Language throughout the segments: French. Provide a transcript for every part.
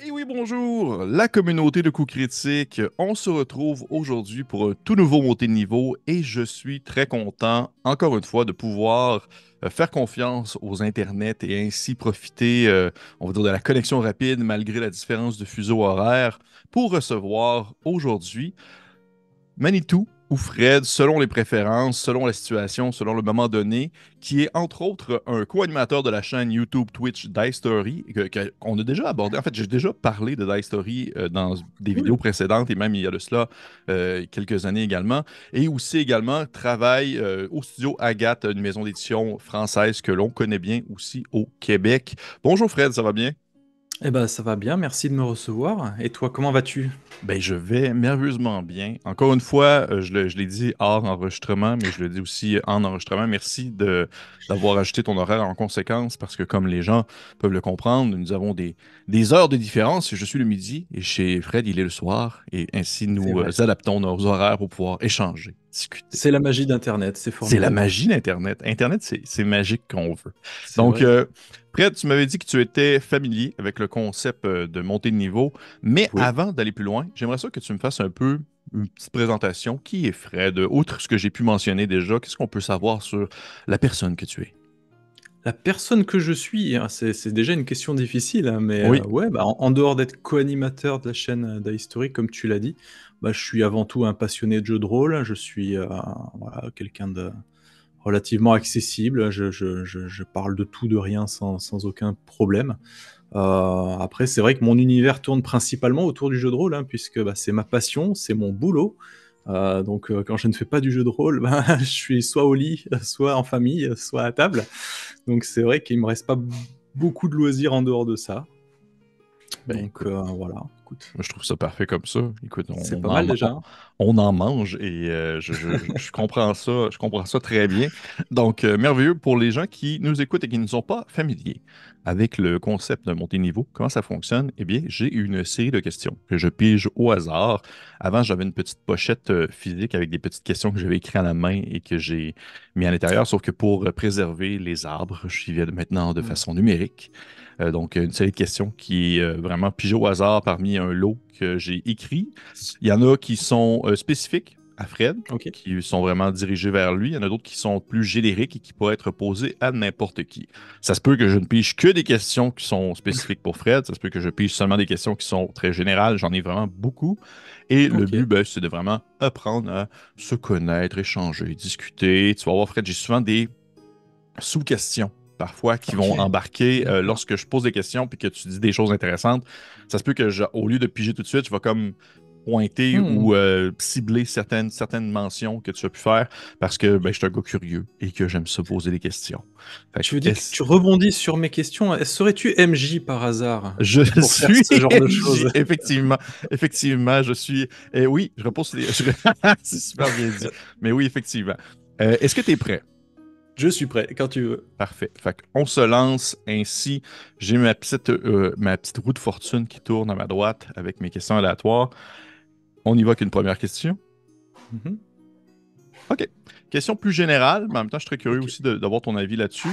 Et oui, bonjour, la communauté de coups critiques. On se retrouve aujourd'hui pour un tout nouveau montée de niveau et je suis très content, encore une fois, de pouvoir faire confiance aux internets et ainsi profiter, on va dire, de la connexion rapide malgré la différence de fuseau horaire pour recevoir aujourd'hui Manitou ou Fred, selon les préférences, selon la situation, selon le moment donné, qui est entre autres un co-animateur de la chaîne YouTube Twitch Dice Story, qu'on a déjà abordé. En fait, j'ai déjà parlé de Dice Story dans des vidéos Cool. précédentes et même il y a de cela quelques années également. Et aussi également travaille au studio Agathe, une maison d'édition française que l'on connaît bien aussi au Québec. Bonjour Fred, ça va bien? Eh ben, ça va bien, merci de me recevoir. Et toi, comment vas-tu? Ben, je vais merveilleusement bien. Encore une fois, je l'ai dit hors enregistrement, mais je le dis aussi en enregistrement. Merci d'avoir ajouté ton horaire en conséquence parce que, comme les gens peuvent le comprendre, nous avons des heures de différence. Je suis le midi et chez Fred, il est le soir. Et ainsi, C'est nous vrai. adaptons nos horaires pour pouvoir échanger, discuter. C'est la magie d'Internet, c'est C'est la formidable. magie d'Internet. Internet, c'est magique qu'on veut. C'est Donc, vrai. Fred, tu m'avais dit que tu étais familier avec le concept de montée de niveau, mais Oui. avant d'aller plus loin, j'aimerais ça que tu me fasses un peu une petite présentation. Qui est Fred? Outre ce que j'ai pu mentionner déjà, qu'est-ce qu'on peut savoir sur la personne que tu es? La personne que je suis, hein, c'est déjà une question difficile, hein, mais Oui, ouais, bah, en dehors d'être co-animateur de la chaîne d'History, comme tu l'as dit, bah, je suis avant tout un passionné de jeux de rôle. Je suis voilà, quelqu'un de relativement accessible. Je parle de tout, de rien sans aucun problème. Après, c'est vrai que mon univers tourne principalement autour du jeu de rôle, hein, puisque bah, c'est ma passion, c'est mon boulot. Donc, quand je ne fais pas du jeu de rôle, bah, je suis soit au lit, soit en famille, soit à table. Donc, c'est vrai qu'il me reste pas beaucoup de loisirs en dehors de ça. ben Donc, écoute. voilà, écoute, Moi, je trouve ça parfait comme ça. Écoute, c'est pas mal déjà, hein. on en mange et je comprends ça très bien. Donc, merveilleux pour les gens qui nous écoutent et qui ne sont pas familiers avec le concept de montée niveau. Comment ça fonctionne? Eh bien, j'ai une série de questions que je pige au hasard. Avant, j'avais une petite pochette physique avec des petites questions que j'avais écrites à la main et que j'ai mis à l'intérieur, sauf que pour préserver les arbres, je vivais maintenant de Hmm. façon numérique. Donc, une série de questions qui est vraiment pigée au hasard parmi un lot que j'ai écrit. Il y en a qui sont spécifiques à Fred, Ok. qui sont vraiment dirigés vers lui. Il y en a d'autres qui sont plus génériques et qui pourraient être posées à n'importe qui. Ça se peut que je ne pige que des questions qui sont spécifiques pour Fred. Ça se peut que je pige seulement des questions qui sont très générales. J'en ai vraiment beaucoup. Et le Ok. but, ben, c'est de vraiment apprendre à se connaître, échanger, discuter. Tu vas voir, Fred, j'ai souvent des sous-questions parfois qui Ok. vont embarquer D'accord. lorsque je pose des questions puis que tu dis des choses intéressantes. Ça se peut que, au lieu de piger tout de suite, je vais comme pointer Hmm. ou cibler certaines mentions que tu as pu faire parce que ben, je suis un gars curieux et que j'aime ça poser des questions. Fait que, Tu veux dire que tu rebondis sur mes questions. Serais-tu MJ par hasard je pour faire suis ce genre de MJ, choses? effectivement. Effectivement, je suis. Et oui, je repose. C'est super bien dit. Mais oui, effectivement. Est-ce que tu es prêt? Je suis prêt, quand tu veux. Parfait. Fait qu'on se lance ainsi. J'ai ma petite roue de fortune qui tourne à ma droite avec mes questions aléatoires. On y va qu'une première question. Mhm. OK. Question plus générale, mais en même temps, je suis très curieux Ok. aussi d'avoir ton avis là-dessus.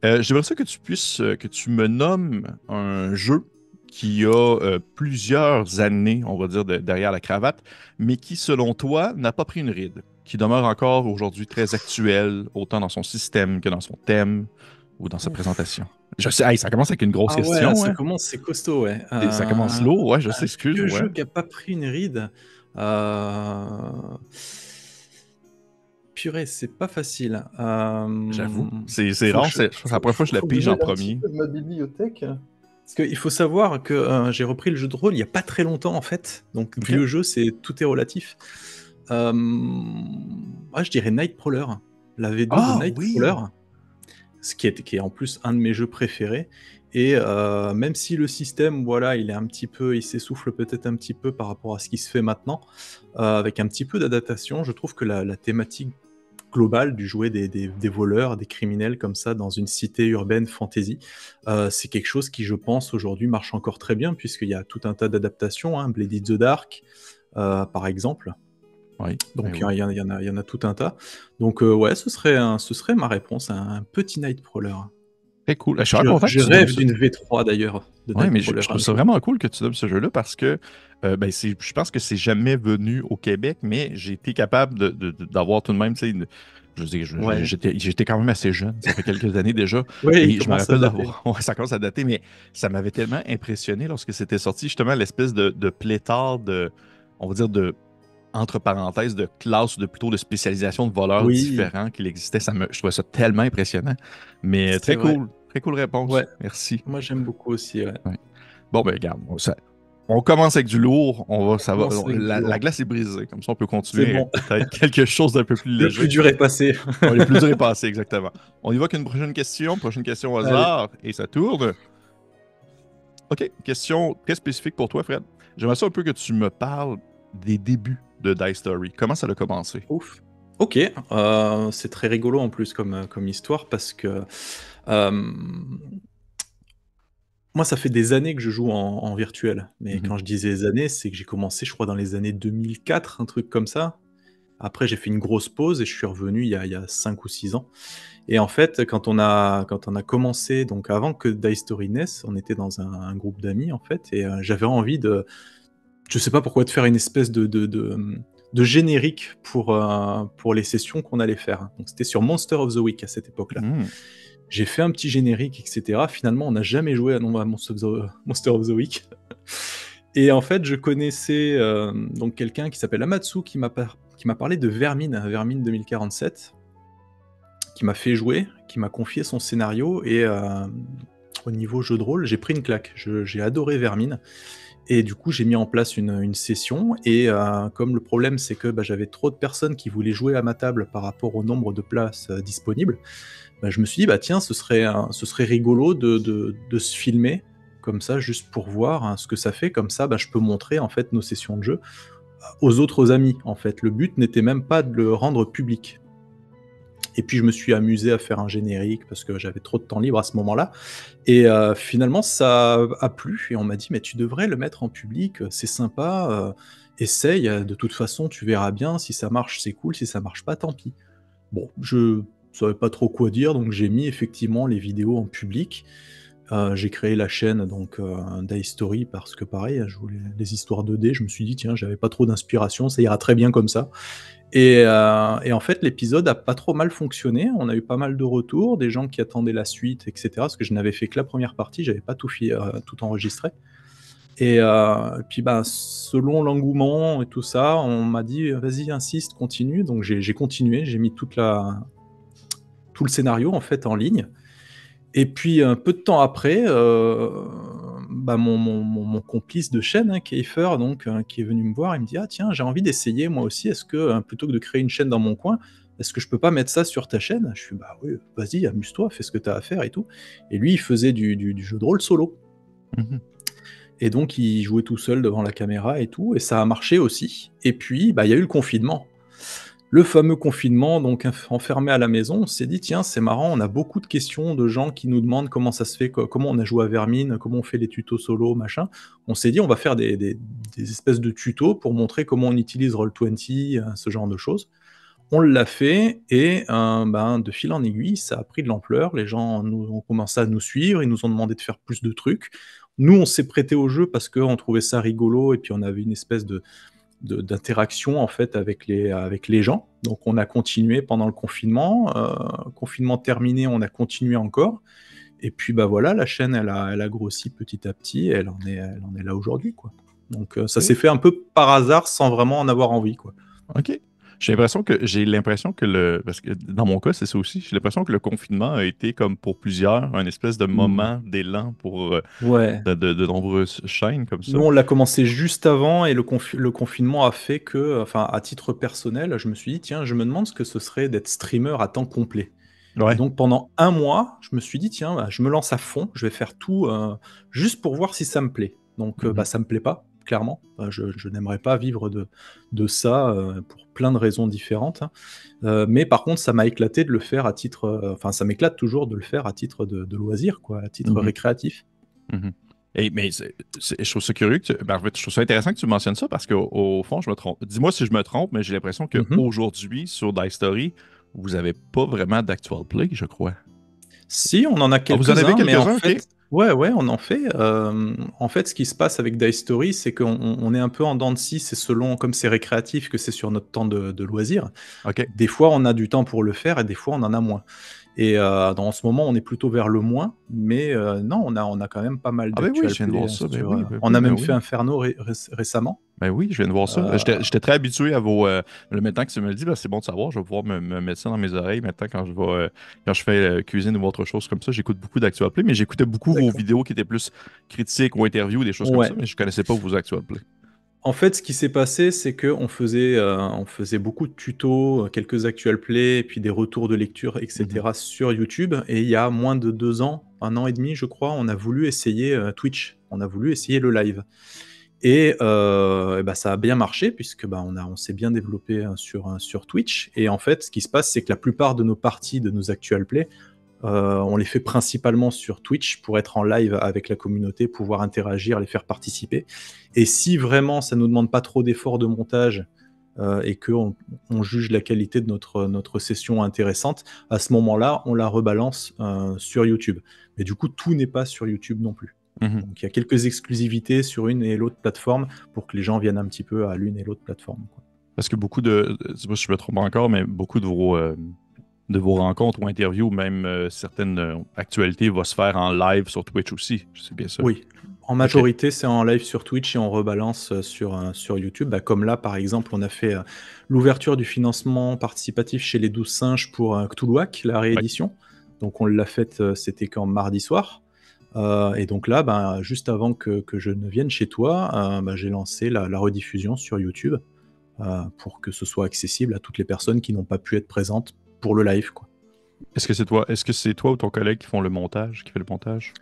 J'aimerais ça que tu puisses, que tu me nommes un jeu qui a plusieurs années, on va dire, derrière la cravate, mais qui, selon toi, n'a pas pris une ride, qui demeure encore aujourd'hui très actuel, autant dans son système que dans son thème ou dans sa Ouf. présentation. Je sais, hey, ça commence avec une grosse Ah ouais, question, ça hein? commence, c'est costaud, ouais. Ça commence lourd, ouais, je sais, Un excuse, vieux ouais. jeu qui a pas pris une ride. Euh, Purée, c'est pas facile. J'avoue. C'est Faut que rare, c'est la première fois que je la faut que je pige en m'aide un petit premier. peu de ma bibliothèque. Parce qu'il faut savoir que j'ai repris le jeu de rôle il y a pas très longtemps en fait. Donc OK. vieux jeu, c'est tout est relatif. Euh, je dirais Nightcrawler, la V2 de Ah oui! Nightcrawler, qui est en plus un de mes jeux préférés. Et même si le système, voilà, il s'essouffle peut-être un petit peu par rapport à ce qui se fait maintenant, avec un petit peu d'adaptation, je trouve que la thématique global du jouer des voleurs, des criminels comme ça dans une cité urbaine fantasy. C'est quelque chose qui, je pense, aujourd'hui marche encore très bien puisqu'il y a tout un tas d'adaptations, hein, Blade in the Dark, par exemple. Oui, Donc oui. il y en a tout un tas. Donc ouais, ce serait ma réponse, un petit Nightcrawler. Très cool. Je suis vraiment content que Je tu nommes rêve ça. d'une V3 d'ailleurs, de Oui, mais je Nightcrawler trouve un ça jour. vraiment cool que tu nommes ce jeu-là parce que je pense que c'est jamais venu au Québec, mais j'ai été capable d'avoir tout de même, tu sais, je veux dire, Ouais. j'étais quand même assez jeune, ça fait quelques années déjà, Oui, il et je me commence à rappelle dater. d'avoir, ouais, ça commence à dater, mais ça m'avait tellement impressionné lorsque c'était sorti, justement, l'espèce de pléthore on va dire, entre parenthèses, de classes, de plutôt de spécialisation de voleurs Oui, différents qu'il existait. Je trouvais ça tellement impressionnant. Mais c'est vrai. très cool réponse. Ouais, Merci. moi j'aime beaucoup aussi, ouais. Ouais. Bon, ben regarde, on commence avec du lourd. On commence avec du La lourd. glace est brisée. Comme ça, on peut C'est continuer bon, avec peut-être quelque chose d'un peu plus le plus léger. dur est passé. On est plus dur est passé, exactement. On y va qu'une prochaine question au Allez. hasard, et ça tourne. OK, question très spécifique pour toi, Fred. J'aimerais ça un peu que tu me parles des débuts de Die Story. Comment ça a commencé? Ouf. OK, c'est très rigolo en plus comme histoire parce que, hem, moi ça fait des années que je joue en virtuel. Mais Mhm. quand je dis des années, c'est que j'ai commencé je crois dans les années 2004, un truc comme ça. Après j'ai fait une grosse pause et je suis revenu il y a 5 ou 6 ans. Et en fait, quand on a commencé, donc avant que Die Story naisse, on était dans un groupe d'amis en fait et j'avais envie de je sais pas pourquoi, de faire une espèce de générique pour les sessions qu'on allait faire. Donc c'était sur Monster of the Week à cette époque-là. Mhm. J'ai fait un petit générique et cetera. Finalement, on n'a jamais joué à Monster of the Week et en fait, je connaissais, donc quelqu'un qui s'appelle Amatsu qui m'a parlé de Vermine, Vermine 2047, qui m'a fait jouer, qui m'a confié son scénario et au niveau jeu de rôle, j'ai pris une claque. J'ai adoré Vermine et du coup, j'ai mis en place une session et comme le problème, c'est que, bah, j'avais trop de personnes qui voulaient jouer à ma table par rapport au nombre de places, disponibles, bah, je me suis dit: «Bah, tiens, ce serait rigolo de se filmer comme ça, juste pour voir, hein, ce que ça fait». Comme ça, bah, je peux montrer, en fait, nos sessions de jeu aux autres amis, en fait. Le but n'était même pas de le rendre public. Et puis je me suis amusé à faire un générique parce que j'avais trop de temps libre à ce moment-là et finalement ça a plu et on m'a dit: «Mais tu devrais le mettre en public, c'est sympa, essaye, de toute façon tu verras bien, si ça marche c'est cool, si ça marche pas tant pis». Bon, je savais pas trop quoi dire donc j'ai mis effectivement les vidéos en public. J'ai créé la chaîne donc Die Story parce que pareil, je voulais les histoires 2D, je me suis dit: «Tiens, j'avais pas trop d'inspiration, ça ira très bien comme ça». Et en fait, l'épisode a pas trop mal fonctionné. On a eu pas mal de retours, des gens qui attendaient la suite et cetera, parce que je n'avais fait que la première partie, j'avais pas tout enregistré et puis, bah, selon l'engouement et tout ça, on m'a dit: «Vas-y, insiste, continue». Donc j'ai continué, j'ai mis tout le scénario, en fait, en ligne et puis, un peu de temps après, bah, mon complice de chaîne, hein, Kiefer, donc qui est venu me voir, il me dit: «Ah tiens, j'ai envie d'essayer moi aussi, est-ce que, plutôt que de créer une chaîne dans mon coin, est-ce que je peux pas mettre ça sur ta chaîne?» Je fais: «Bah oui, vas-y, amuse-toi, fais ce que tu as à faire et tout» et lui, il faisait du jeu de rôle solo Mhm. et donc il jouait tout seul devant la caméra et tout et ça a marché aussi et puis, bah, il y a eu le confinement. Le fameux confinement, donc enfermé à la maison, on s'est dit: «Tiens, c'est marrant, on a beaucoup de questions de gens qui nous demandent comment ça se fait, comment on a joué à Vermine, comment on fait les tutos solo, machin». On s'est dit: «On va faire des espèces de tutos pour montrer comment on utilise Roll20, ce genre de choses». On l'a fait et ben, de fil en aiguille, ça a pris de l'ampleur. Les gens nous ont commencé à nous suivre, ils nous ont demandé de faire plus de trucs. Nous, on s'est prêté au jeu parce qu'on trouvait ça rigolo et puis on avait une espèce d'interaction en fait avec les gens. Donc on a continué pendant le confinement. Confinement terminé, on a continué encore. Et puis bah voilà, la chaîne elle a grossi petit à petit. Et elle en est là aujourd'hui quoi. Donc ça OK. s'est fait un peu par hasard sans vraiment en avoir envie quoi. OK. J'ai l'impression que parce que dans mon cas, c'est ça aussi. J'ai l'impression que le confinement a été comme pour plusieurs un espèce de Mm. moment d'élan pour Ouais. de nombreuses chaînes comme Nous ça. on l'a commencé juste avant et le confinement a fait que, enfin à titre personnel, je me suis dit tiens, je me demande ce que ce serait d'être streamer à temps complet. Et Ouais. donc pendant un mois, je me suis dit: «Tiens, bah, je me lance à fond, je vais faire tout, juste pour voir si ça me plaît». Donc bah, Mhm. ça me plaît pas. clairement. Je n'aimerais pas vivre de ça, pour plein de raisons différentes, hein. Mais par contre, ça m'a éclaté de le faire à titre, enfin ça m'éclate toujours de le faire à titre de loisir quoi, à titre Mhm. récréatif. Mhm. Mais je trouve ça curieux en fait, je trouve ça intéressant que tu mentionnes ça parce qu'au fond, je me trompe. Dis-moi si je me trompe, mais j'ai l'impression Mmh. qu'aujourd'hui, sur Dice Story, vous n'avez pas vraiment d'actual play, je crois. Si, on en a Ah, vous en avez quelques-uns, mais en quelques-uns, OK? fait ouais, on en fait, en fait, ce qui se passe avec Dice Story, c'est qu'on est un peu en dents de scie, c'est selon comme c'est récréatif, que c'est sur notre temps de loisir. OK. Des fois, on a du temps pour le faire et des fois, on en a moins. Et dans ce moment, on est plutôt vers le moins, mais non, on a quand même pas mal Ah ben oui, d'actual je viens de play, voir ça. Ben sur, oui, ben on oui, a ben même fait oui. Inferno récemment. Ben oui, je viens de voir ça. Heu, J'étais très habitué à vos. Le maintenant que tu me le dis, ben, c'est bon de savoir. Je vais pouvoir me mettre ça dans mes oreilles maintenant quand je fais cuisine ou autre chose comme ça. J'écoute beaucoup d'actual play, mais j'écoutais beaucoup vos d'accord. vidéos qui étaient plus critiques ou interviews, des choses comme ça, Ouais. mais je connaissais pas vos actual play. En fait, ce qui s'est passé, c'est on faisait beaucoup de tutos, quelques actual play et puis des retours de lecture et Mhm. cetera sur YouTube et il y a moins de 2 ans, 1 an et demi, je crois, on a voulu essayer, Twitch. On a voulu essayer le live et bah, ça a bien marché puisque, bah, on s'est bien développé, sur Twitch et en fait, ce qui se passe, c'est que la plupart de nos parties, de nos actual play, on les fait principalement sur Twitch pour être en live avec la communauté, pouvoir interagir, les faire participer. Et si vraiment ça nous demande pas trop d'efforts de montage, et qu'on on juge la qualité de notre session intéressante, à ce moment-là, on la rebalance, sur YouTube. Mais du coup, tout n'est pas sur YouTube non plus. Mhm. Donc il y a quelques exclusivités sur une et l'autre plateforme pour que les gens viennent un petit peu à l'une et l'autre plateforme, quoi. Parce que dis-moi si je me trompe encore, mais beaucoup de vos rencontres ou interviews, même certaines actualités, vont se faire en live sur Twitch aussi. C'est bien ça. Oui, en OK. majorité, c'est en live sur Twitch et on rebalance, sur YouTube. Bah, comme là, par exemple, on a fait, l'ouverture du financement participatif chez les 12 singes pour, Cthulhuac, la Ouais. réédition. Donc on l'a faite, c'était quand? Mardi soir, et donc là, ben, juste avant que je ne vienne chez toi, bah, j'ai lancé la rediffusion sur YouTube, pour que ce soit accessible à toutes les personnes qui n'ont pas pu être présentes pour le live, quoi. Est-ce que c'est toi ou ton collègue qui font le montage, qui fait le montage?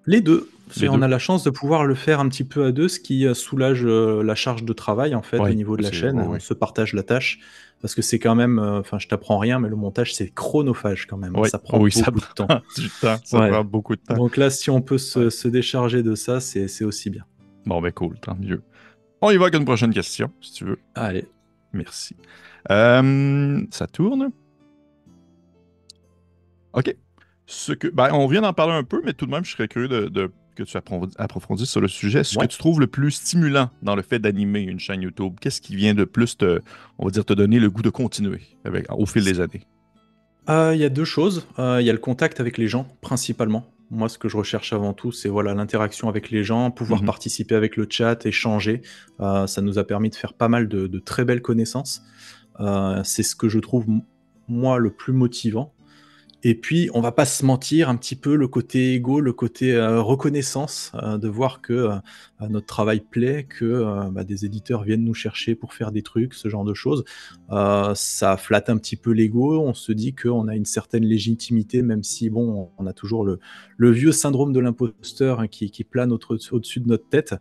Les 2, Les c'est on deux? a la chance de pouvoir le faire un petit peu à 2, ce qui, soulage, la charge de travail, en fait, au Oui, niveau de la c'est. chaîne. Ouais, On ouais. se partage la tâche parce que c'est quand même, enfin, je t'apprends rien, mais le montage, c'est chronophage quand même, hein, Oui, ça prend oui, ça beaucoup de temps. prend du temps, ça Ouais, prend beaucoup de temps. donc là, si on peut Ouais. se décharger de ça, c'est aussi bien. Bon, ben cool, tant mieux. On y va avec une prochaine question, si tu veux. Allez. Merci. Ça tourne. OK. Ben, on vient d'en parler un peu, mais tout de même, je serais curieux que tu approfondisses sur le sujet. Ce que Ouais. tu trouves le plus stimulant dans le fait d'animer une chaîne YouTube, qu'est-ce qui vient de plus on va dire, te donner le goût de continuer au fil des années? Il y a 2 choses, il y a le contact avec les gens, principalement. Moi, ce que je recherche avant tout, c'est voilà, l'interaction avec les gens, pouvoir Mhm. participer avec le chat, échanger. Ça nous a permis de faire pas mal de très belles connaissances. C'est ce que je trouve, moi, le plus motivant. Et puis, on va pas se mentir, un petit peu le côté ego, le côté, reconnaissance, de voir que, notre travail plaît, que, bah, des éditeurs viennent nous chercher pour faire des trucs, ce genre de choses. Ça flatte un petit peu l'ego. On se dit qu'on a une certaine légitimité, même si bon, on a toujours le vieux syndrome de l'imposteur, hein, qui plane au-dessus de notre tête.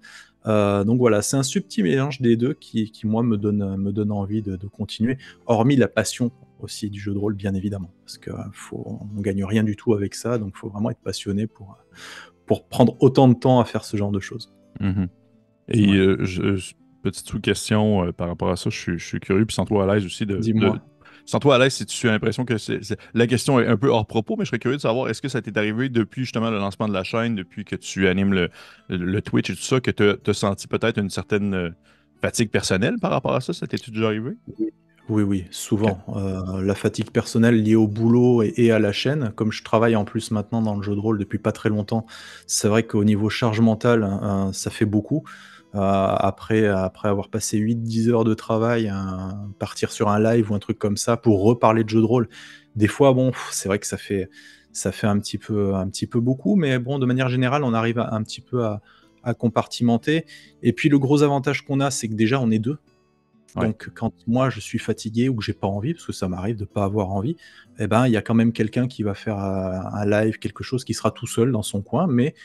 Donc voilà, c'est un subtil mélange des 2 qui moi me donne envie de continuer, hormis la passion aussi du jeu de rôle, bien évidemment. Parce que on gagne rien du tout avec ça, donc il faut vraiment être passionné pour prendre autant de temps à faire ce genre de choses. Mhm. Et Ouais, petite sous-question par rapport à ça, je suis curieux, puis sens-toi à l'aise aussi dis-moi. sens-toi à l'aise si tu as l'impression que la question est un peu hors propos, mais je serais curieux de savoir, est-ce que ça t'est arrivé depuis justement le lancement de la chaîne, depuis que tu animes le Twitch et tout ça, que tu as senti peut-être une certaine fatigue personnelle par rapport à ça? Ça t'est-tu déjà arrivé? Oui. Oui, oui, OK. souvent. La fatigue personnelle liée au boulot et à la chaîne. Comme je travaille en plus maintenant dans le jeu de rôle depuis pas très longtemps, c'est vrai qu'au niveau charge mentale, ça fait beaucoup. Après avoir passé 8-10 heures de travail, partir sur un live ou un truc comme ça pour reparler de jeu de rôle, des fois, bon, c'est vrai que ça fait un petit peu beaucoup, mais bon, de manière générale, on arrive un petit peu à compartimenter et puis le gros avantage qu'on a, c'est que déjà on est 2. Ouais. Donc quand moi je suis fatigué ou que j'ai pas envie, parce que ça m'arrive de pas avoir envie, eh ben, il y a quand même quelqu'un qui va faire, un live, quelque chose qui sera tout seul dans son coin, mais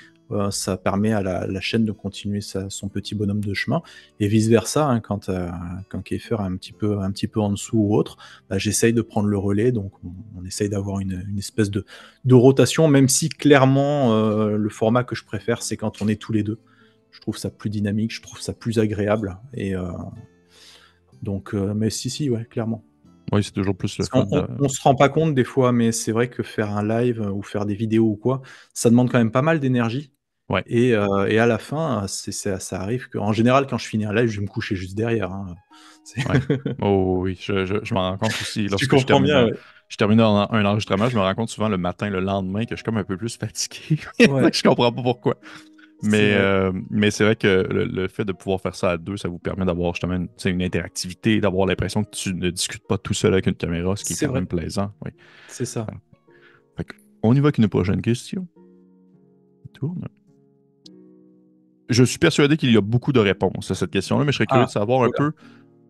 ça permet à la chaîne de continuer son petit bonhomme de chemin et vice versa, hein, quand Kiefer est un petit peu en dessous ou autre, bah, j'essaye de prendre le relais, donc on essaye d'avoir une espèce de rotation, même si clairement, le format que je préfère, c'est quand on est tous les 2. Je trouve ça plus dynamique, je trouve ça plus agréable et donc mais si, ouais, clairement. Oui, c'est toujours plus le Parce fun qu'on de. on se rend pas compte des fois, mais c'est vrai que faire un live, ou faire des vidéos ou quoi, ça demande quand même pas mal d'énergie Ouais, et à la fin, ça arrive qu'en général, quand je finis un live, je vais me coucher juste derrière, hein. C'est ouais. Oh oui, je m'en rends compte aussi tu lorsque comprends bien, ouais. je termine un enregistrement, je me rends compte souvent le matin, le lendemain, que je suis comme un peu plus fatigué. Ouais, Je comprends pas pourquoi. c'est vrai. Mais c'est vrai que le fait de pouvoir faire ça à deux, ça vous permet d'avoir justement tu sais, une interactivité, d'avoir l'impression que tu ne discutes pas tout seul avec une caméra, ce qui est C'est quand vrai, même plaisant. Oui. c'est ça. Fait que, on y va avec une prochaine question. Tourne. Je suis persuadé qu'il y a beaucoup de réponses à cette question-là, mais je serais curieux Ah, de savoir un oh là, peu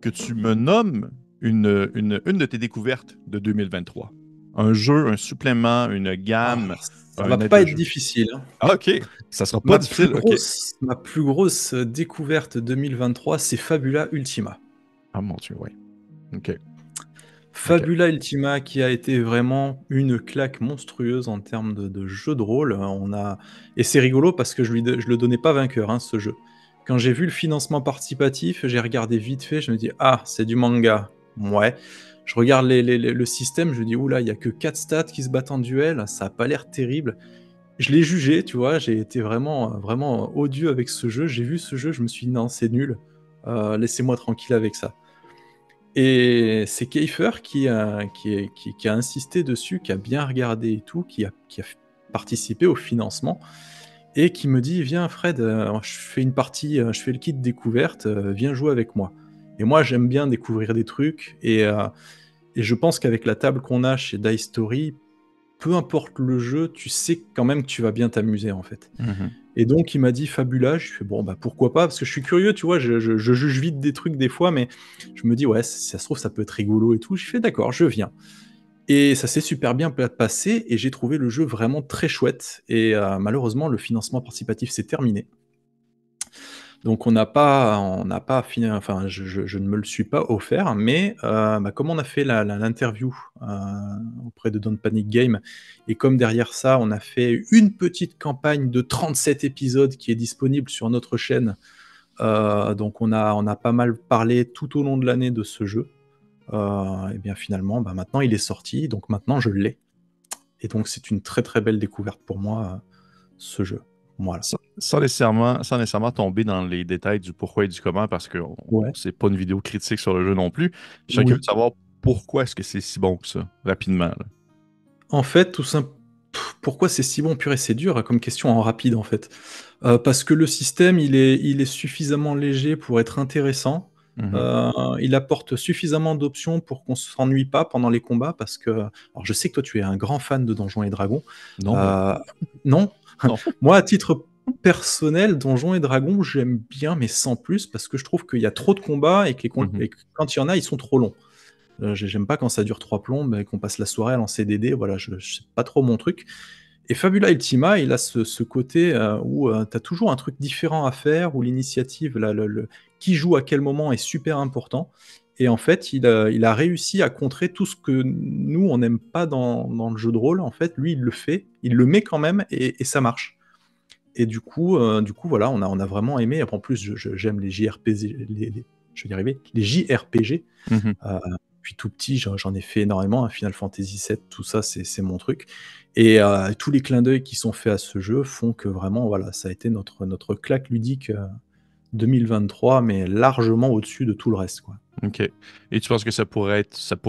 que tu me nommes une de tes découvertes de 2023. Un jeu, un supplément, une ah, gamme, ça va un aide pas de être jeu. difficile, hein. Ah, ok. Ça sera pas difficile. Ok. Ma plus grosse découverte 2023, c'est Fabula Ultima. Ah mon Dieu, oui. Ok. Ok. Fabula Ultima qui a été vraiment une claque monstrueuse en termes de jeu de rôle, on a et c'est rigolo parce que je le donnais pas vainqueur, hein, ce jeu. Quand j'ai vu le financement participatif, j'ai regardé vite fait, je me dis: «Ah, c'est du manga. Ouais». Je regarde le système, je me dis: «Ouh là, il y a que 4 stats qui se battent en duel, ça a pas l'air terrible». Je l'ai jugé, tu vois? J'ai été vraiment, vraiment odieux avec ce jeu. J'ai vu ce jeu, je me suis dit: «Non, c'est nul, laissez-moi tranquille avec ça». Et c'est Kiefer qui a insisté dessus, qui a bien regardé et tout, qui a participé au financement et qui me dit: «Viens Fred, je fais une partie, je fais le kit découverte, viens jouer avec moi». Et moi j'aime bien découvrir des trucs et je pense qu'avec la table qu'on a chez Dice Story, peu importe le jeu, tu sais quand même que tu vas bien t'amuser, en fait. Mhm. Et donc il m'a dit Fabula, je fais: «Bon, bah, pourquoi pas?» parce que je suis curieux, tu vois? Je juge vite des trucs des fois, mais je me dis: «Ouais, si ça se trouve, ça peut être rigolo et tout». Je fais: «D'accord, je viens» et ça s'est super bien passé et j'ai trouvé le jeu vraiment très chouette et malheureusement, le financement participatif s'est terminé. Donc on n'a pas fini enfin, je ne me le suis pas offert, mais bah, comme on a fait l'interview, auprès de Don't Panic Game et comme derrière ça, on a fait une petite campagne de 37 épisodes qui est disponible sur notre chaîne, donc on a pas mal parlé tout au long de l'année de ce jeu, et bien finalement, bah, maintenant il est sorti, donc maintenant je l'ai et donc c'est une très, très belle découverte pour moi, ce jeu. Voilà. Sans nécessairement tomber dans les détails du pourquoi et du comment, parce que Ouais. c'est pas une vidéo critique sur le jeu non plus. Je serais curieux de Oui. savoir pourquoi est-ce que c'est si bon que ça, rapidement. Là. En fait, tout simp pourquoi c'est si bon? Purée, c'est dur, hein, comme question en rapide, en fait. Parce que le système, il est suffisamment léger pour être intéressant. Mhm. Heu, il apporte suffisamment d'options pour qu'on s'ennuie pas pendant les combats parce que alors je sais que toi, tu es un grand fan de Donjons& et Dragons. Non, même Heu, pas. non? Non. Moi, à titre personnel, Donjons& et Dragons, j'aime bien, mais sans plus, parce que je trouve qu'il y a trop de combats Mhm. et que quand il y en a, ils sont trop longs. J'aime pas quand ça dure 3 plombes et qu'on passe la soirée à lancer des dés, voilà, je c'est pas trop mon truc et Fabula Ultima, il a ce côté, où, tu as toujours un truc différent à faire, où l'initiative, la le qui joue à quel moment est super important et en fait, il a réussi à contrer tout ce que nous, on n'aime pas dans le jeu de rôle. En fait, lui, il le fait, il le met quand même et ça marche et du coup, voilà, on a vraiment aimé. En plus, j'aime les JRPG, je vais y arriver, les JRPG. Mhm. Heu, Depuis tout petit, j'en ai fait énormément, hein, Final Fantasy VII, tout ça, c'est mon truc et tous les clins d'œil qui sont faits à ce jeu font que vraiment, voilà, ça a été notre claque ludique, 2023, mais largement au-dessus de tout le reste, quoi. OK. Et tu penses que ça pourrait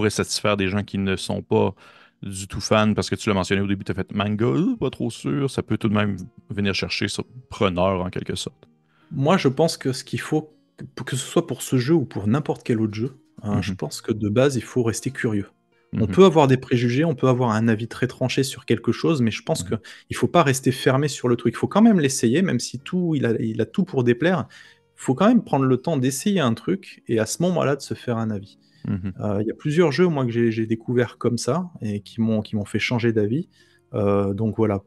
satisfaire des gens qui ne sont pas du tout fans, parce que tu l'as mentionné au début, tu as fait manga, pas trop sûr, ça peut tout de même venir chercher ce preneur en quelque sorte. Moi, je pense que ce qu'il faut, que ce soit pour ce jeu ou pour n'importe quel autre jeu, je Mhm. pense que de base, il faut rester curieux. On Mhm. peut avoir des préjugés, on peut avoir un avis très tranché sur quelque chose, mais je pense Mhm. qu'il faut pas rester fermé sur le truc. Il faut quand même l'essayer, même si il a tout pour déplaire. faut quand même prendre le temps d'essayer un truc et à ce moment-là de se faire un avis. Mhm. Il y a plusieurs jeux moi que j'ai découvert comme ça et qui m'ont fait changer d'avis. Donc voilà,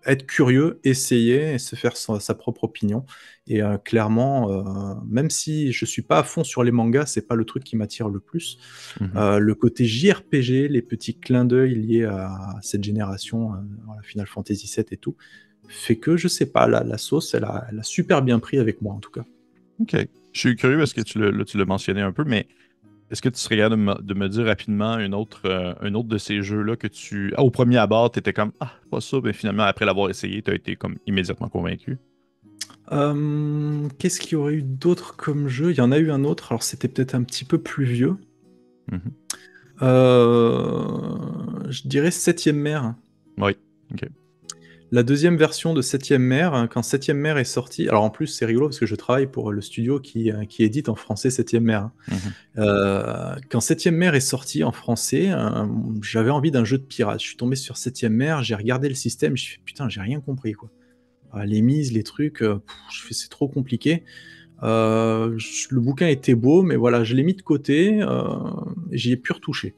être curieux, essayer et se faire sa propre opinion et clairement, même si je suis pas à fond sur les mangas, c'est pas le truc qui m'attire le plus. Mhm. Le côté JRPG, les petits clins d'œil liés à cette génération, voilà, Final Fantasy VII et tout, fait que je sais pas, la sauce, elle a super bien pris avec moi en tout cas. OK. Je suis curieux parce que tu l'as mentionné un peu, mais est-ce que tu serais capable de me dire rapidement un autre de ces jeux-là que au premier abord, tu étais comme Ah, pas ça, mais finalement, après l'avoir essayé, tu as été comme immédiatement convaincu? Qu'est-ce qu'il y aurait eu d'autre comme jeu? Il y en a eu un autre, alors c'était peut-être un petit peu plus vieux. Mhm. Je dirais Septième Mer. Oui. OK. La deuxième version de Septième Mer, quand Septième Mer est sortie, alors en plus c'est rigolo parce que je travaille pour le studio qui édite en français Septième Mer, hein. Mhm. Quand Septième Mer est sorti en français, j'avais envie d'un jeu de pirate. Je suis tombé sur Septième Mer, j'ai regardé le système, je fais putain, j'ai rien compris quoi. Les mises, les trucs, je fais c'est trop compliqué. Le bouquin était beau, mais voilà, je l'ai mis de côté, j'y ai plus retouché.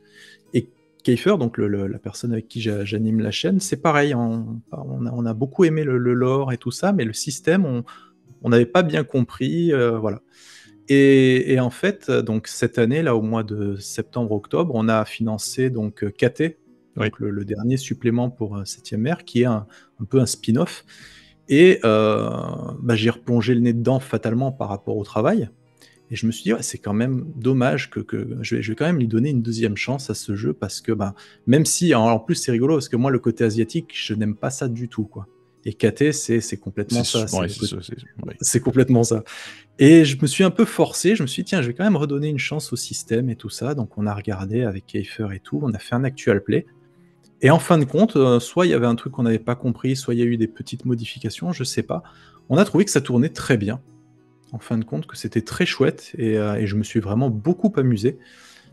Et Kiefer, donc la personne avec qui j'anime la chaîne, c'est pareil. On a beaucoup aimé le lore et tout ça, mais le système, on n'avait pas bien compris, voilà. Et en fait, donc cette année, là, au mois de septembre-octobre, on a financé donc KT, Oui. donc le dernier supplément pour Septième Mer, qui est un peu un spin-off. Et j'ai replongé le nez dedans fatalement par rapport au travail. Et je me suis dit, ouais, c'est quand même dommage que je vais quand même lui donner une deuxième chance à ce jeu parce que, même si, en plus, c'est rigolo parce que moi, le côté asiatique, je n'aime pas ça du tout, quoi. Et KT, c'est complètement ça. C'est Ouais, le c'est côté- ça. Ouais. c'est complètement ça. Et je me suis un peu forcé, je me suis dit, tiens, je vais quand même redonner une chance au système et tout ça. Donc, on a regardé avec Kiefer et tout, on a fait un actual play. Et en fin de compte, soit il y avait un truc qu'on n'avait pas compris, soit il y a eu des petites modifications, je sais pas. On a trouvé que ça tournait très bien, en fin de compte, que c'était très chouette et je me suis vraiment beaucoup amusé.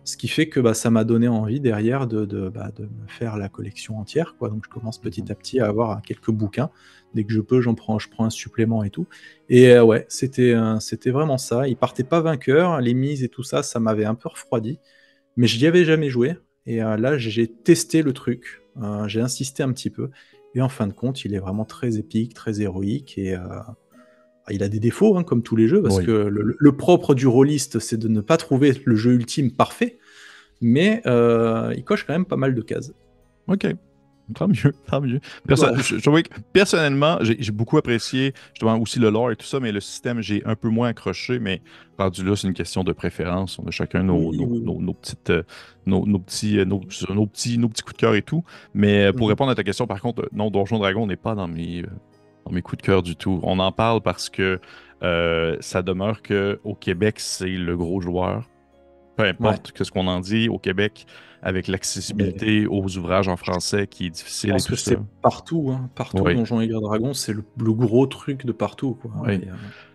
Ce qui fait que ça m'a donné envie derrière de me faire la collection entière, quoi. Donc je commence Mhm. petit à petit à avoir quelques bouquins. Dès que je peux, je prends un supplément et tout. Et ouais, c'était vraiment ça. Il partait pas vainqueur, les mises et tout ça, ça m'avait un peu refroidi. Mais je n'y avais jamais joué. Et là, j'ai testé le truc. J'ai insisté un petit peu. Et en fin de compte, il est vraiment très épique, très héroïque. Et il a des défauts, hein, comme tous les jeux, parce que Oui. le propre du rôliste, c'est de ne pas trouver le jeu ultime parfait. Mais il coche quand même pas mal de cases. OK. Tant mieux, tant mieux. Voilà. Je trouvais que, personnellement, j'ai beaucoup apprécié justement aussi le lore et tout ça, mais le système, j'ai un peu moins accroché, mais rendu là, c'est une question de préférence. On a chacun Oui, oui, oui. nos petites, nos petits coups de cœur et tout. Mais pour Mhm. répondre à ta question, par contre, non, Donjon Dragon n'est pas dans mes coups de cœur du tout. On en parle parce que ça demeure que au Québec, c'est le gros joueur. Peu Ouais. importe ce qu'on en dit, au Québec, avec Mais l'accessibilité aux ouvrages en français qui est je difficile et pense tout que ça. c'est partout, hein. Partout, Oui, Donjons et Dragons, c'est le gros truc de partout, quoi, hein. oui.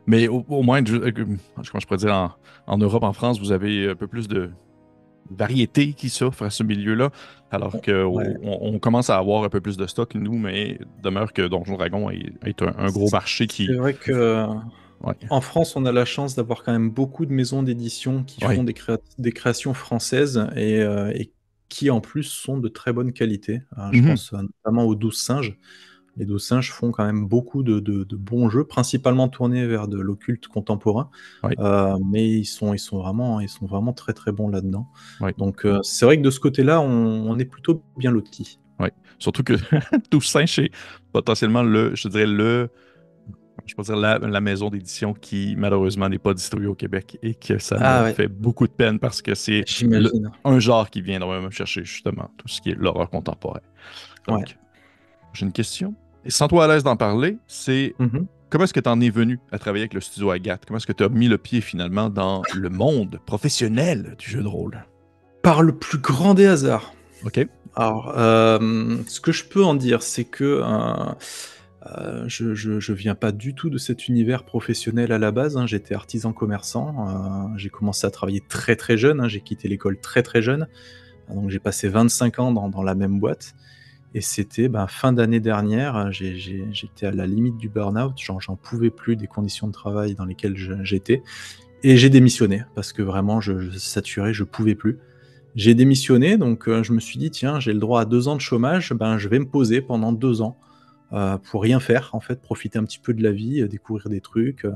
Mais au moins, comment je pourrais dire, en Europe, en France, vous avez un peu plus de variété qui s'offre à ce milieu-là, alors Ouais. qu'on commence à avoir un peu plus de stock, nous, mais demeure que Donjon Dragon est un gros marché C'est qui... vrai que Ouais, en France, on a la chance d'avoir quand même beaucoup de maisons d'édition qui font ouais. des créations françaises et qui en plus sont de très bonne qualité. Je Mhm. pense notamment aux 12 singes. Les 12 singes font quand même beaucoup de bons jeux, principalement tournés vers de l'occulte contemporain. Ouais, Mais ils sont vraiment très très bons là-dedans. ouais, Donc c'est vrai que de ce côté-là, on est plutôt bien lotis. ouais. Surtout que Toussaint, c'est potentiellement je dirais je peux dire la maison d'édition qui malheureusement n'est pas distribuée au Québec et que ça me Ah ouais, fait beaucoup de peine parce que c'est j'imagine. un genre qui vient énormément me chercher justement, tout ce qui est l'horreur contemporaine. Ouais. Donc, j'ai une question. Et sans toi à l'aise d'en parler, c'est Mhm. comment est-ce que tu en es venu à travailler avec le studio Agathe? Comment est-ce que tu as mis le pied finalement dans le monde professionnel du jeu de rôle? Par le plus grand des hasards. OK? Alors, ce que je peux en dire, c'est que, je viens pas du tout de cet univers professionnel à la base, hein. J'étais artisan commerçant, j'ai commencé à travailler très, très jeune, hein. J'ai quitté l'école très, très jeune, donc j'ai passé 25 ans dans la même boîte Et c'était fin d'année dernière, j'étais à la limite du burn-out, j'en pouvais plus des conditions de travail dans lesquelles j'étais. Et j'ai démissionné parce que vraiment je saturais, je pouvais plus. J'ai démissionné donc je me suis dit: «Tiens, j'ai le droit à 2 ans de chômage, je vais me poser pendant 2 ans, pour rien faire en fait, profiter un petit peu de la vie, découvrir des trucs»,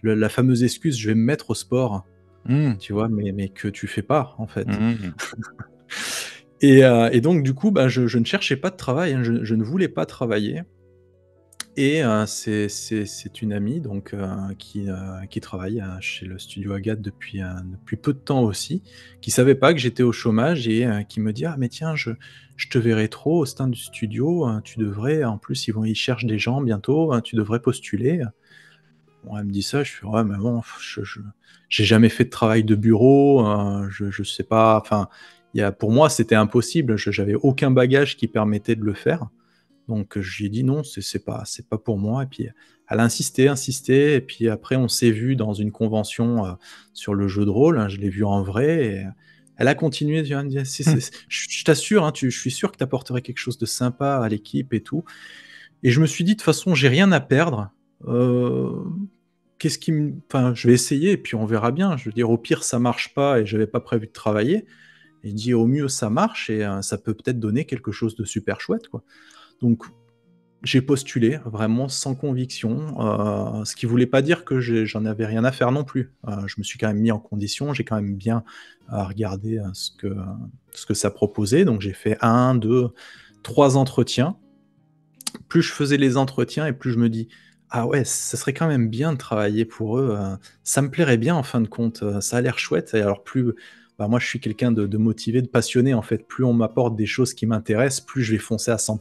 le la fameuse excuse: «Je vais me mettre au sport», Mmh. tu vois? Mais que tu fais pas en fait. Mmh. Et donc du coup, je ne cherchais pas de travail, hein, je ne voulais pas travailler. Et c'est une amie donc qui travaille, chez le studio Agathe depuis peu de temps aussi, qui savait pas que j'étais au chômage et qui me dit: «Ah mais tiens, je te verrai trop au sein du studio, tu devrais en plus ils cherchent des gens bientôt, tu devrais postuler». Bon, elle me dit ça, je fais: «Ouais mais bon, je j'ai jamais fait de travail de bureau, je sais pas», enfin, il y a pour moi c'était impossible, j'avais aucun bagage qui permettait de le faire. Donc je lui ai dit: «Non, c'est pas pour moi» et puis elle a insisté, insisté et puis après on s'est vu dans une convention, sur le jeu de rôle, hein, je l'ai vue en vrai et elle a continué, tu vois? Elle me dit: «C'est je t'assure, hein, je suis sûr que tu apporterais quelque chose de sympa à l'équipe et tout» et je me suis dit: «De toute façon, j'ai rien à perdre, heu, qu'est-ce qui me enfin, je vais essayer et puis on verra bien». Je veux dire, au pire, ça marche pas et j'avais pas prévu de travailler et je dis: «Au mieux, ça marche et ça peut peut-être donner quelque chose de super chouette, quoi». Donc j'ai postulé vraiment sans conviction, ce qui voulait pas dire que j'en avais rien à faire non plus. Je me suis quand même mis en condition, j'ai quand même bien, regardé, ce que ça proposait. Donc j'ai fait un, deux, 3 entretiens. Plus je faisais les entretiens et plus je me dis: «Ah ouais, ça serait quand même bien de travailler pour eux, ça me plairait bien en fin de compte, ça a l'air chouette» et alors plus moi je suis quelqu'un de motivé, de passionné en fait. Plus on m'apporte des choses qui m'intéressent, plus je vais foncer à 100.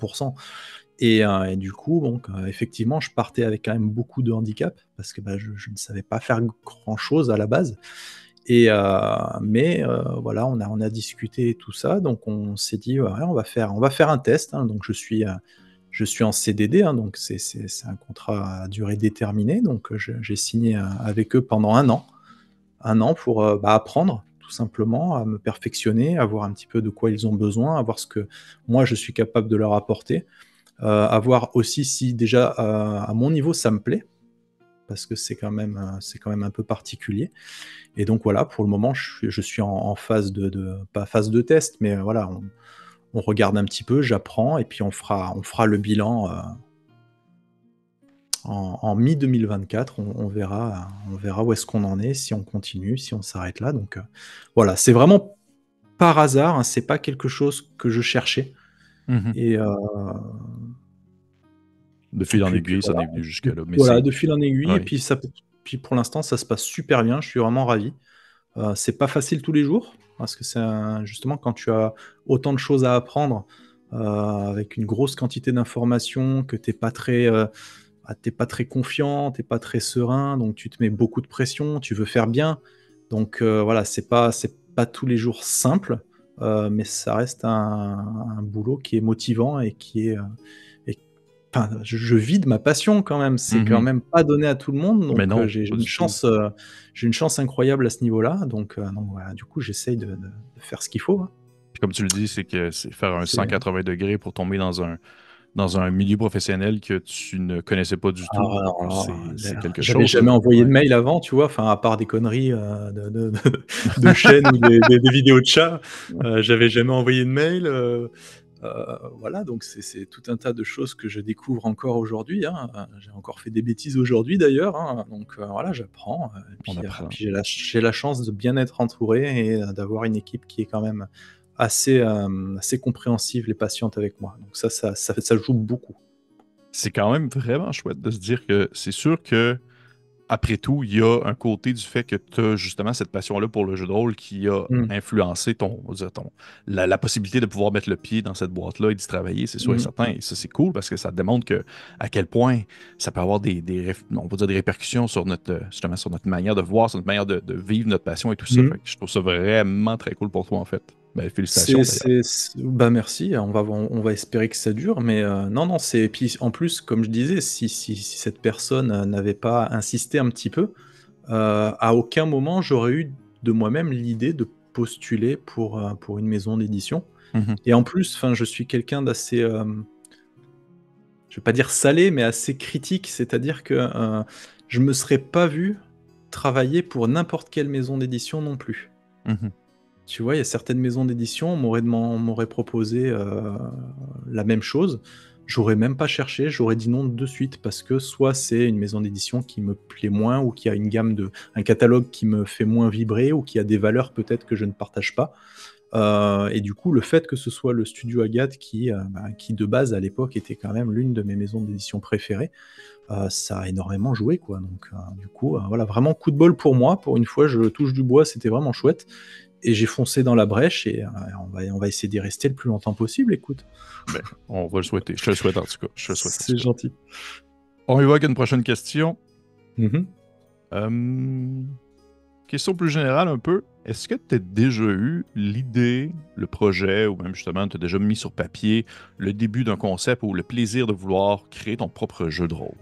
Et du coup, donc effectivement, je partais avec quand même beaucoup de handicap parce que, je ne savais pas faire grand chose à la base mais voilà, on a discuté et tout ça, donc on s'est dit: «Ouais, on va faire un test», hein. Donc je suis en CDD, hein, donc c'est un contrat à durée déterminée, donc j'ai signé, avec eux pendant 1 an. 1 an pour, apprendre tout simplement, à me perfectionner, à voir un petit peu de quoi ils ont besoin, à voir ce que moi je suis capable de leur apporter. À voir aussi si déjà, à mon niveau ça me plaît, parce que c'est quand même un peu particulier et donc voilà, pour le moment je suis en phase de pas phase de test, mais voilà, on regarde un petit peu, j'apprends et puis on fera le bilan, en mi-2024. On verra où est-ce qu'on en est, si on continue, si on s'arrête là donc voilà, c'est vraiment par hasard, hein, c'est pas quelque chose que je cherchais Mmh. et De fil en puis aiguille, ça en voilà. est venu jusque-là, mais Voilà, c'est de fil en aiguille et oui. puis pour l'instant, ça se passe super bien, je suis vraiment ravi. C'est pas facile tous les jours parce que justement, quand tu as autant de choses à apprendre, avec une grosse quantité d'informations, que tu pas très confiant, tu pas très serein, donc tu te mets beaucoup de pression, tu veux faire bien. Donc voilà, c'est pas tous les jours simple, mais ça reste un boulot qui est motivant et qui est, et enfin, je vis de ma passion quand même, c'est quand Mmh. même pas donné à tout le monde, Mais donc non, j'ai pas une du tout. chance, j'ai une chance incroyable à ce niveau-là, donc voilà, du coup, j'essaye de faire ce qu'il faut, hein. Puis comme tu le dis, c'est que c'est faire un C'est 180 degrés pour tomber dans un milieu professionnel que tu ne connaissais pas du tout. alors C'est quelque j'avais chose, jamais envoyé ouais. de mail avant, tu vois? Enfin, à part des conneries, de chaînes ou des vidéos de chats, j'avais jamais envoyé de mail, voilà, donc c'est tout un tas de choses que je découvre encore aujourd'hui, hein, j'ai encore fait des bêtises aujourd'hui d'ailleurs, hein, donc voilà, j'apprends, et On puis, apprend. j'ai la chance de bien être entouré et d'avoir une équipe qui est quand même assez compréhensive et patiente avec moi, donc ça joue beaucoup. C'est quand même vraiment chouette de se dire que c'est sûr que après tout, il y a un côté du fait que tu as justement cette passion-là pour le jeu de rôle qui a Mmh. influencé on va dire la possibilité de pouvoir mettre le pied dans cette boîte-là et d'y travailler, c'est sûr et Mmh. certain. Et ça, c'est cool parce que ça démontre à quel point ça peut avoir on va dire des répercussions sur justement, sur notre manière de voir, sur notre manière de vivre notre passion et tout ça. Mmh. Fait que je trouve ça vraiment très cool pour toi, en fait. Ben, félicitations C'est d'ailleurs. merci, on va espérer que ça dure, mais non, non, c'est puis en plus, comme je disais, si cette personne, n'avait pas insisté un petit peu, à aucun moment j'aurais eu de moi-même l'idée de postuler pour une maison d'édition. Mhm. Et en plus, enfin, je suis quelqu'un d'assez, je vais pas dire salé, mais assez critique. C'est-à-dire que je me serais pas vu travailler pour n'importe quelle maison d'édition non plus. Mhm. Tu vois, il y a certaines maisons d'édition, on m'aurait proposé la même chose. J'aurais même pas cherché, j'aurais dit non de suite parce que soit c'est une maison d'édition qui me plaît moins ou qui a un catalogue qui me fait moins vibrer ou qui a des valeurs peut-être que je ne partage pas. Et du coup, le fait que ce soit le studio Agathe qui de base à l'époque était quand même l'une de mes maisons d'édition préférées, ça a énormément joué quoi. Donc du coup, voilà, vraiment coup de bol pour moi. Pour une fois, je touche du bois, c'était vraiment chouette. Et j'ai foncé dans la brèche et on va essayer d'y rester le plus longtemps possible, écoute. Ben, on va le souhaiter. Je te le souhaite en tout cas. Je te le souhaite en C'est tout cas. gentil. On y va avec une prochaine question. Mhm. Question plus générale un peu. Est-ce que tu as déjà eu l'idée, le projet, ou même justement, tu as déjà mis sur papier le début d'un concept ou le plaisir de vouloir créer ton propre jeu de rôle?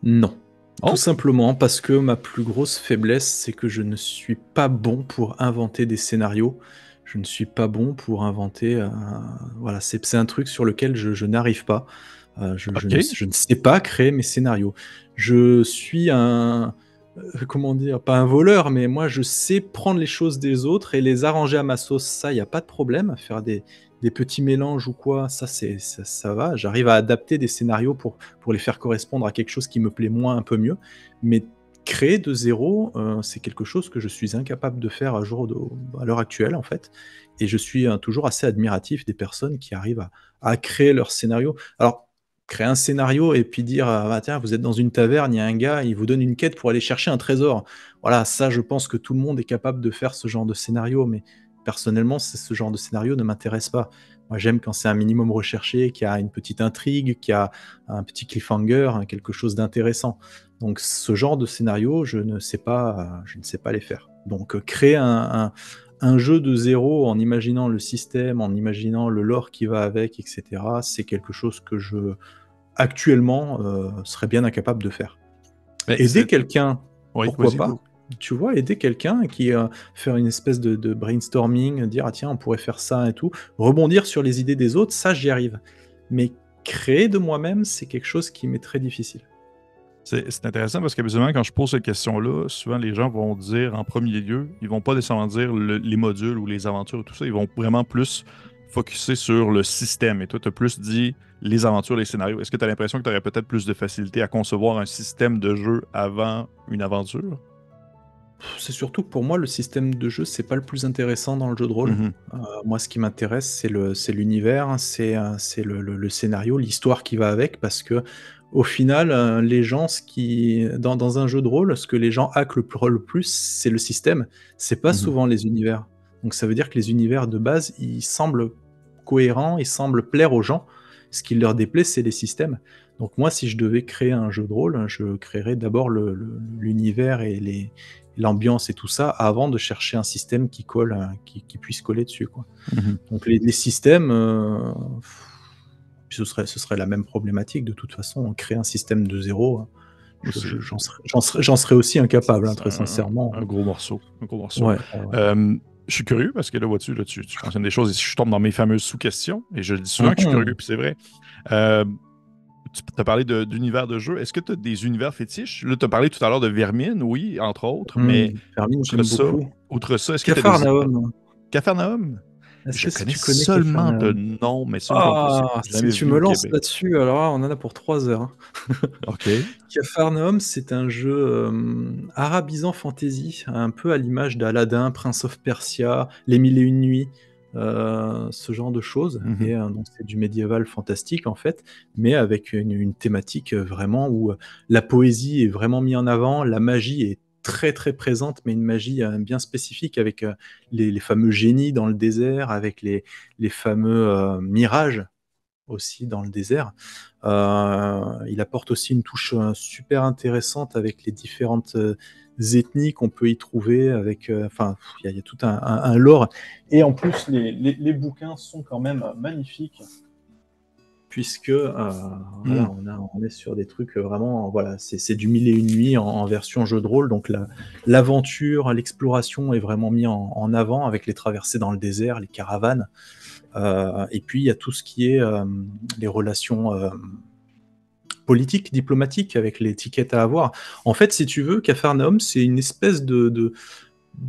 Non. Tout Oh! simplement parce que ma plus grosse faiblesse, c'est que je ne suis pas bon pour inventer des scénarios. Je ne suis pas bon pour inventer, voilà, c'est un truc sur lequel je n'arrive pas. OK. Je ne sais pas créer mes scénarios. Je suis comment dire? Pas un voleur, mais moi je sais prendre les choses des autres et les arranger à ma sauce. Ça, il y a pas de problème. Faire des petits mélanges ou quoi, ça va. J'arrive à adapter des scénarios pour les faire correspondre à quelque chose qui me plaît moins, un peu mieux. Mais créer de zéro, c'est quelque chose que je suis incapable de faire à l'heure actuelle, en fait. Et je suis, toujours assez admiratif des personnes qui arrivent à créer leur scénario. Alors, créer un scénario et puis dire, «Ah tiens, vous êtes dans une taverne, il y a un gars, il vous donne une quête pour aller chercher un trésor». Voilà, ça, je pense que tout le monde est capable de faire ce genre de scénario, mais personnellement, ce genre de scénario ne m'intéresse pas. Moi, j'aime quand c'est un minimum recherché, qu'il y a une petite intrigue, qu'il y a un petit cliffhanger, hein, quelque chose d'intéressant. Donc ce genre de scénario, je ne sais pas les faire. Donc créer un jeu de zéro en imaginant le système, en imaginant le lore qui va avec, et cetera, c'est quelque chose que actuellement, serais bien incapable de faire. Ben, Aider quelqu'un, Oui, pourquoi vas-y, pas? go. Tu vois? Aider quelqu'un qui, faire une espèce de brainstorming, dire: «Ah tiens, on pourrait faire ça et tout». Rebondir sur les idées des autres, ça j'y arrive. Mais créer de moi-même, c'est quelque chose qui m'est très difficile. C'est intéressant parce qu'habituellement, quand je pose cette question-là, souvent les gens vont dire en premier lieu, ils vont pas nécessairement dire les modules ou les aventures et tout ça, ils vont vraiment plus focuser sur le système. Et toi, tu as plus dit les aventures, les scénarios. Est-ce que tu as l'impression que tu aurais peut-être plus de facilité à concevoir un système de jeu avant une aventure? C'est surtout que pour moi, le système de jeu, c'est pas le plus intéressant dans le jeu de rôle. Mhm. Moi, ce qui m'intéresse, c'est l'univers, hein, c'est le scénario, l'histoire qui va avec, parce que au final, les gens, dans un jeu de rôle, ce que les gens hackent le plus, c'est le système. C'est pas Mhm. souvent les univers. Donc ça veut dire que les univers de base, ils semblent cohérents, ils semblent plaire aux gens. Ce qui leur déplaît, c'est les systèmes. Donc moi, si je devais créer un jeu de rôle, je créerais d'abord l'univers et l'ambiance et tout ça, avant de chercher un système qui colle, qui puisse coller dessus, quoi. Mhm. Donc les systèmes, ce serait la même problématique de toute façon, créer un système de zéro, C'est j'en serais aussi incapable, hein, c'est très sincèrement. un gros morceau. Un gros morceau. Ouais, ouais, ouais. Euh, je suis curieux parce que là, vois-tu, là, tu mentionnes des choses et je tombe dans mes fameuses sous-questions et je dis souvent que je suis curieux, Mmh. puis c'est vrai. Euh, Tu as parlé d'univers de jeu. Est-ce que tu as des univers fétiches? Là, tu as parlé tout à l'heure de Vermine, oui, entre autres, mais Fermine, outre j'aime ça, beaucoup. est-ce que tu as des... Capharnaüm, Capharnaüm? est-ce Je que si connais tu connais seulement de Capharnaüm? nom, mais ça, une fois de plus, c'est que Ah! j'ai Si jamais tu vécu me au lances Québec. là-dessus, alors là, on en a pour 3 heures, hein. OK. Capharnaüm, c'est un jeu, arabisant fantasy, un peu à l'image d'Aladin, Prince of Persia, Les Mille et Une Nuits, ce genre de choses Mhm. et donc c'est du médiéval fantastique, en fait, mais avec une thématique, vraiment où, la poésie est vraiment mis en avant, la magie est très, très présente, mais une magie, bien spécifique avec, les fameux génies dans le désert, avec les fameux, mirages aussi dans le désert. Il apporte aussi une touche, super intéressante avec les différentes, ethnies qu'on peut y trouver avec, enfin, il y a tout un lore et en plus les bouquins sont quand même, magnifiques. puisque Hmm. voilà, on est sur des trucs vraiment, voilà, c'est du mille et une nuits en version jeu de rôle. Donc l'aventure, l'exploration est vraiment mis en avant avec les traversées dans le désert, les caravanes. Et puis il y a tout ce qui est les relations politiques, diplomatiques avec les tickets à avoir. En fait, si tu veux, Capharnaüm, c'est une espèce de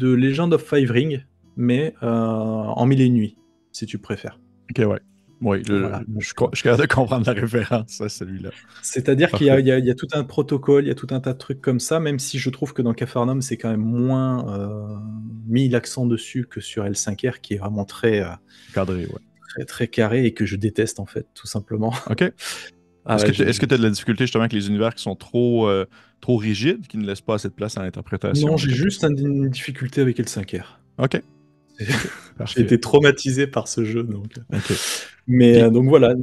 Legend of Five Ring, mais en mille et une nuits, si tu préfères. Ok, ouais. Oui, Voilà. Donc, je suis capable de comprendre la référence à celui-là. c'est-à-dire qu'il y a, Parfait. il y a tout un protocole, il y a tout un tas de trucs comme ça, même si je trouve que dans Capharnaüm, c'est quand même moins mis l'accent dessus que sur L5R, qui est vraiment Cadré, ouais. très, très carré et que je déteste, en fait, tout simplement. OK. Ah ouais, Est-ce que tu as de la difficulté justement avec les univers qui sont trop rigides, qui ne laissent pas assez de place à Non, l'interprétation, j'ai etc. juste une difficulté avec L5R. OK. OK. J'ai Parfait. été traumatisé par ce jeu, donc. OK. Mais Puis, donc voilà,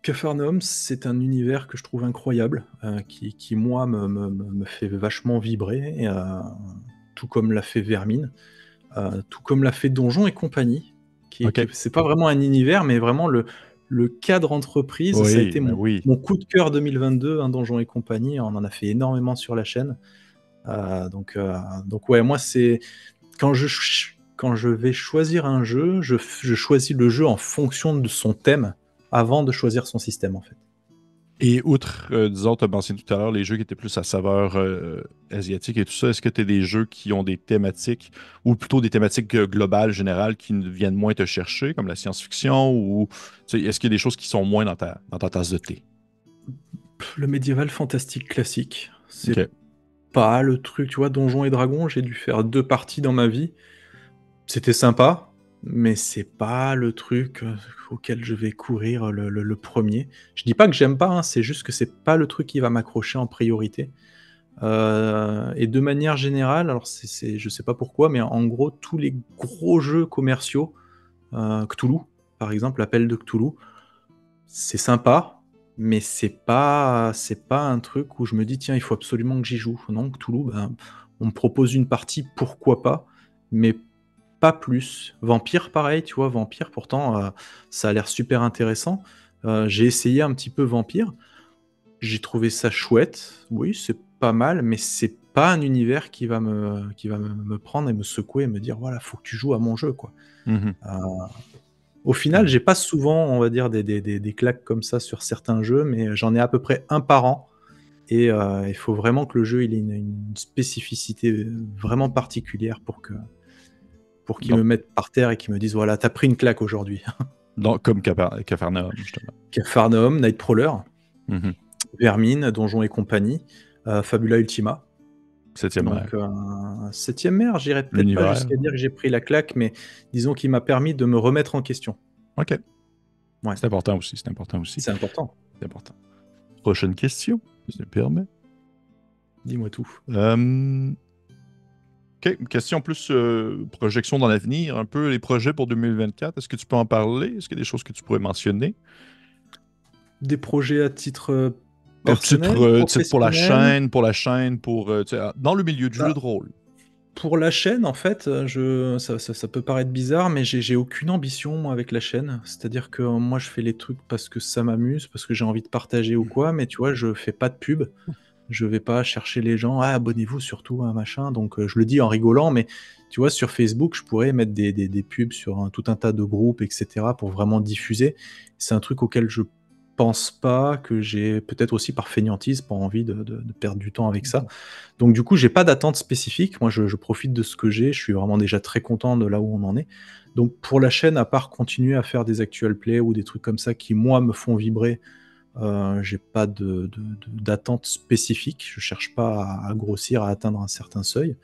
Capharnaüm, c'est un univers que je trouve incroyable, qui moi me fait vachement vibrer, et, tout comme l'a fait Vermine, tout comme l'a fait Donjons et compagnie, OK. c'est pas vraiment un univers, mais vraiment le cadre entreprise, ça a Oui, été ben mon oui. mon coup de cœur 2022, hein, Donjons et compagnie. On en a fait énormément sur la chaîne. Donc ouais, moi c'est quand je vais choisir un jeu, je choisis le jeu en fonction de son thème, avant de choisir son système, en fait. Et outre, disons, tu as mentionné tout à l'heure les jeux qui étaient plus à saveur asiatique et tout ça, est-ce que tu as des jeux qui ont des thématiques, ou plutôt des thématiques globales, générales, qui viennent moins te chercher, comme la science-fiction, ou est-ce qu'il y a des choses qui sont moins dans ta tasse de thé? Le médiéval fantastique classique, c'est OK. pas le truc, tu vois? Donjons et Dragons, j'ai dû faire 2 parties dans ma vie. C'était sympa, mais c'est pas le truc, auquel je vais courir le 1er. Je dis pas que j'aime pas, hein, c'est juste que c'est pas le truc qui va m'accrocher en priorité. Et de manière générale, alors je sais pas pourquoi, mais en gros, tous les gros jeux commerciaux, Cthulhu, par exemple, l'appel de Cthulhu, c'est sympa, mais c'est pas un truc où je me dis: «Tiens, il faut absolument que j'y joue». Non, Cthulhu, ben, on me propose une partie, pourquoi pas, mais pas plus. Vampire, pareil, tu vois? Vampire, pourtant, ça a l'air super intéressant. J'ai essayé un petit peu Vampire, j'ai trouvé ça chouette. Oui, c'est pas mal, mais c'est pas un univers qui va me prendre et me secouer et me dire: «Voilà, faut que tu joues à mon jeu», quoi. Mhm. Heu, Au final, Ouais. j'ai pas souvent, on va dire, des claques comme ça sur certains jeux, mais j'en ai à peu près un par an, et il faut vraiment que le jeu il ait une spécificité vraiment particulière pour qu'il me Donc, mette par terre et qu'il me dise: «Voilà, tu as pris une claque aujourd'hui». comme Capharnaüm, justement. Capharnaüm, Nightcrawler, Mhm. Vermine, Donjons et compagnie, Fabula Ultima. Septième Donc, rêve. 7e mer, j'irai peut-être pas L'univers. jusqu'à dire que j'ai pris la claque, mais disons qu'il m'a permis de me remettre en question. OK. Ouais, C'est important aussi. C'est important aussi. c'est important. C'est important. Prochaine question, si tu me permets. Dis-moi tout. OK. Une question plus projection dans l'avenir, un peu les projets pour 2024. Est-ce que tu peux en parler? Est-ce qu'il y a des choses que tu pourrais mentionner? Des projets à titre, personnel, Titre professionnel? pour la chaîne, tu sais, dans le milieu du jeu Bah, de rôle. pour la chaîne, en fait, ça peut paraître bizarre, mais j'ai aucune ambition, moi, avec la chaîne. C'est-à-dire que moi, je fais les trucs parce que ça m'amuse, parce que j'ai envie de partager ou quoi, mais tu vois, je fais pas de pub. Je vais pas chercher les gens: «Ah, abonnez-vous surtout à machin», donc je le dis en rigolant, mais tu vois, sur Facebook, je pourrais mettre des pubs sur tout un tas de groupes et cetera pour vraiment diffuser. C'est un truc auquel je pense pas, que j'ai peut-être aussi par fainéantise pas envie de perdre du temps avec ça. Donc du coup, j'ai pas d'attente spécifique. Moi, je profite de ce que j'ai. Je suis vraiment déjà très content de là où on en est. Donc pour la chaîne, à part continuer à faire des actual plays ou des trucs comme ça qui, moi, me font vibrer, j'ai pas d'attente spécifique. Je cherche pas à grossir, à atteindre un certain seuil.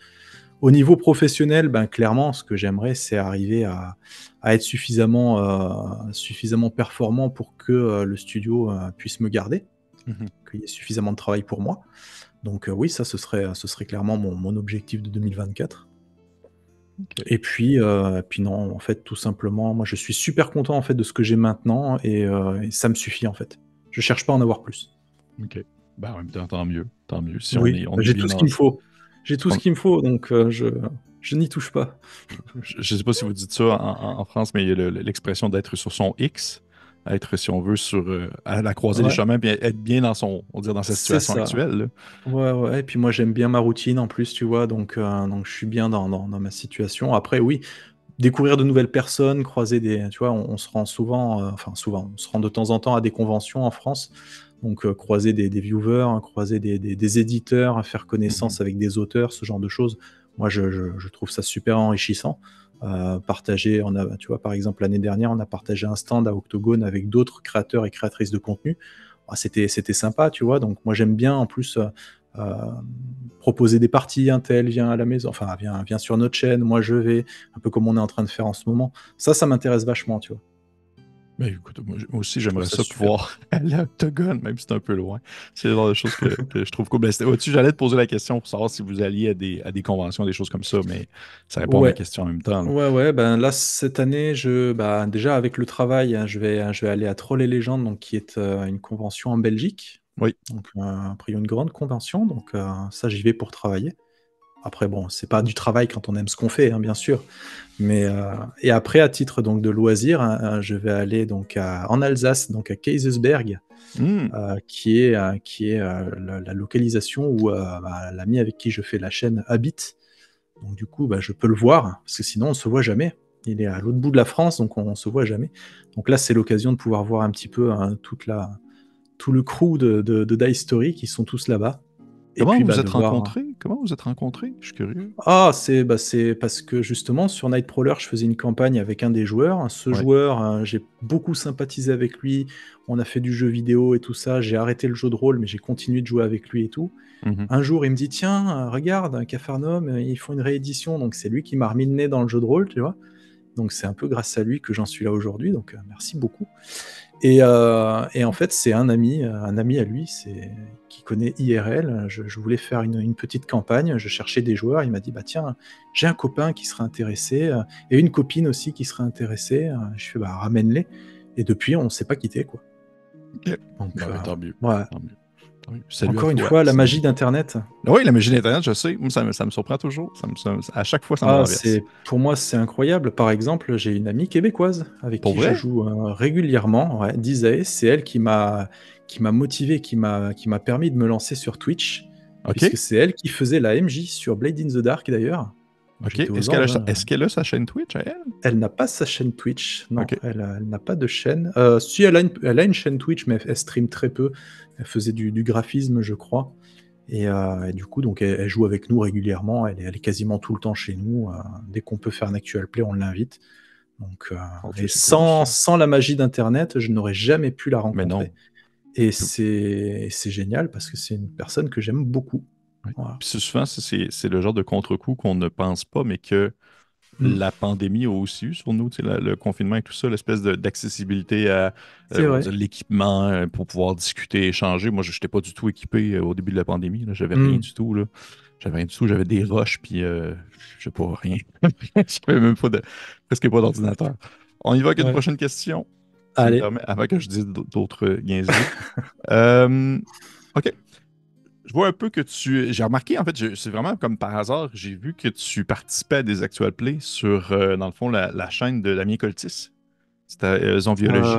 Au niveau professionnel, ben, clairement, ce que j'aimerais, c'est arriver à être suffisamment performant pour que, le studio, puisse me garder, Mhm. qu'il y ait suffisamment de travail pour moi. Donc, oui, ça, ce serait clairement mon objectif de 2024. OK. Et puis non, en fait, tout simplement, moi, je suis super content, en fait, de ce que j'ai maintenant, et ça me suffit, en fait. Je cherche pas à en avoir plus. OK. Ben, en même temps, tant mieux. Tant mieux. Si Oui, on bah, est j'ai tout bien ce qu'il dans. me faut. J'ai tout ce qu'il me faut, donc je n'y touche pas. Je ne sais pas si vous dites ça en France, mais il y a l'expression d'être sur son X. être, si on veut, à la croisée des Ouais, chemins, puis être bien on dirait, dans sa c'est situation ça. actuelle, là. Ouais, ouais, et puis moi j'aime bien ma routine en plus, tu vois? Donc je suis bien dans ma situation. Après oui, découvrir de nouvelles personnes, croiser des tu vois? On se rend souvent, enfin souvent, on se rend de temps en temps à des conventions en France, donc croiser des viewers, hein, croiser des éditeurs, faire Mhm. connaissance avec des auteurs, ce genre de choses. Moi je trouve ça super enrichissant. Partager on a tu vois? Par exemple, l'année dernière, on a partagé un stand à Octogone avec d'autres créateurs et créatrices de contenu. Ah c'était sympa, tu vois? Donc moi j'aime bien en plus, proposer des parties, un tel vient à la maison, enfin vient sur notre chaîne, moi je vais, un peu comme on est en train de faire en ce moment. Ça m'intéresse vachement, tu vois? Ben, écoute, moi aussi, Je trouve j'aimerais ça ça super. pouvoir aller à Octogone, même si c'est un peu loin. C'est le genre de choses que je trouve cool. Ben, vois-tu, j'allais te poser la question pour savoir si vous alliez à des conventions, des choses comme ça, mais ça répond à ma Ouais, question en même temps, là. ouais, ben là cette année déjà avec le travail, hein, je vais aller à Trolls et Légendes, donc qui est, une convention en Belgique. Oui. Donc, après une grande convention, donc, ça j'y vais pour travailler. Après bon, c'est pas du travail quand on aime ce qu'on fait, hein, bien sûr. Mais et après à titre donc de loisir, hein, je vais aller donc en Alsace, donc à Kaysersberg, Hmm. qui est la localisation où, l'ami avec qui je fais la chaîne habite. Donc du coup, je peux le voir, parce que sinon on se voit jamais. Il est à l'autre bout de la France, donc on se voit jamais. Donc là, c'est l'occasion de pouvoir voir un petit peu, hein, tout le crew de Dice Story qui sont tous là-bas. Et Comment puis vous de êtes voir. rencontrés? Comment vous êtes rencontrés? Je suis curieux. C'est parce que justement sur Nightcrawler, je faisais une campagne avec un des joueurs. Ce Ouais. joueur, j'ai beaucoup sympathisé avec lui. On a fait du jeu vidéo et tout ça. J'ai arrêté le jeu de rôle, mais j'ai continué de jouer avec lui et tout. Mhm. Un jour, il me dit: «Tiens, regarde, Capharnaüm, ils font une réédition», donc c'est lui qui m'a remis le nez dans le jeu de rôle, tu vois? Donc c'est un peu grâce à lui que j'en suis là aujourd'hui, donc merci beaucoup. Et en fait, c'est un ami à lui, qui connaît IRL. Je voulais faire une petite campagne, je cherchais des joueurs, il m'a dit: «Bah tiens, j'ai un copain qui serait intéressé, et une copine aussi qui serait intéressée», je fais: «Bah ramène-les», et depuis on s'est pas quittés, quoi. Ok. Donc Ben, tant mieux. ouais, Tant mieux. Tant mieux. Salut à encore une toi. fois, la Salut. magie d'internet. Oui, la magie d'Internet, je sais. Moi, ça me surprend toujours. À chaque fois, ça me Ah, renverse. pour moi, c'est incroyable. Par exemple, j'ai une amie québécoise avec Pour qui je vrai? joue, régulièrement, ouais, Dizae. C'est elle qui m'a motivé, qui m'a permis de me lancer sur Twitch, OK. puisque c'est elle qui faisait la MJ sur Blade in the Dark d'ailleurs. Moi, OK. j'étais aux anges, hein. Est-ce qu'elle a sa chaîne Twitch à elle? Elle n'a pas sa chaîne Twitch, non, OK. elle n'a pas de chaîne. Si elle a une chaîne Twitch, mais elle stream très peu. Elle faisait du graphisme, je crois. Et du coup, donc elle joue avec nous régulièrement. Elle est quasiment tout le temps chez nous. Dès qu'on peut faire un actual play, on l'invite. Donc, Oh Dieu, et c'est cool, ça. sans la magie d'internet, je n'aurais jamais pu la Mais rencontrer. non. Et c'est génial parce que c'est une personne que j'aime beaucoup. Ouais. Voilà. Puis souvent, c'est le genre de contre-coup qu'on ne pense pas, mais que Mmh. la pandémie a aussi eu sur nous, tu sais, le confinement et tout ça, l'espèce d'accessibilité à C'est on va vrai. dire, l'équipement pour pouvoir discuter, échanger. Moi, je n'étais pas du tout équipé au début de la pandémie. Là. J'avais rien Mmh. du tout. Là. J'avais rien du tout. J'avais des roches, puis je sais pas, rien. J'avais même pas presque pas d'ordinateur. On y va avec une Ouais. prochaine question, si tu me Allez. permets, avant que je dise d'autres niaiseries. Euh, OK. Je vois un peu que tu. J'ai remarqué, en fait, c'est vraiment comme par hasard, j'ai vu que tu participais à des actual plays sur, dans le fond, la chaîne de Damien Coltis. C'était Zonbiologie.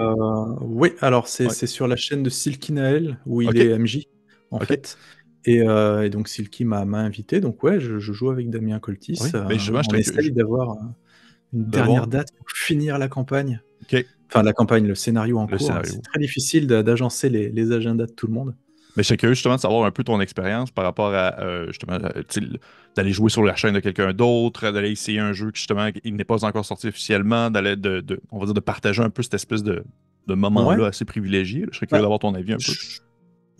Oui, alors c'est Ouais. c'est sur la chaîne de Silky Nael où il OK. est MJ, en OK. fait. Et donc Silky m'a invité, donc ouais, je joue avec Damien Coltis. Oui. Ben justement, On j'étais essaye d'avoir, une de voir. dernière date pour finir la campagne. OK. Enfin la campagne, le scénario en Le cours, hein. C'est scénario. très difficile d'agencer les agendas de tout le monde. Mais j'étais curieux justement de savoir un peu ton expérience par rapport à justement tu sais, d'aller jouer sur la chaîne de quelqu'un d'autre, d'aller essayer un jeu qui justement il n'est pas encore sorti officiellement, d'aller on va dire de partager un peu cette espèce de Ouais, moment-là assez privilégié. Je serais curieux bah, d'avoir ton avis un peu. j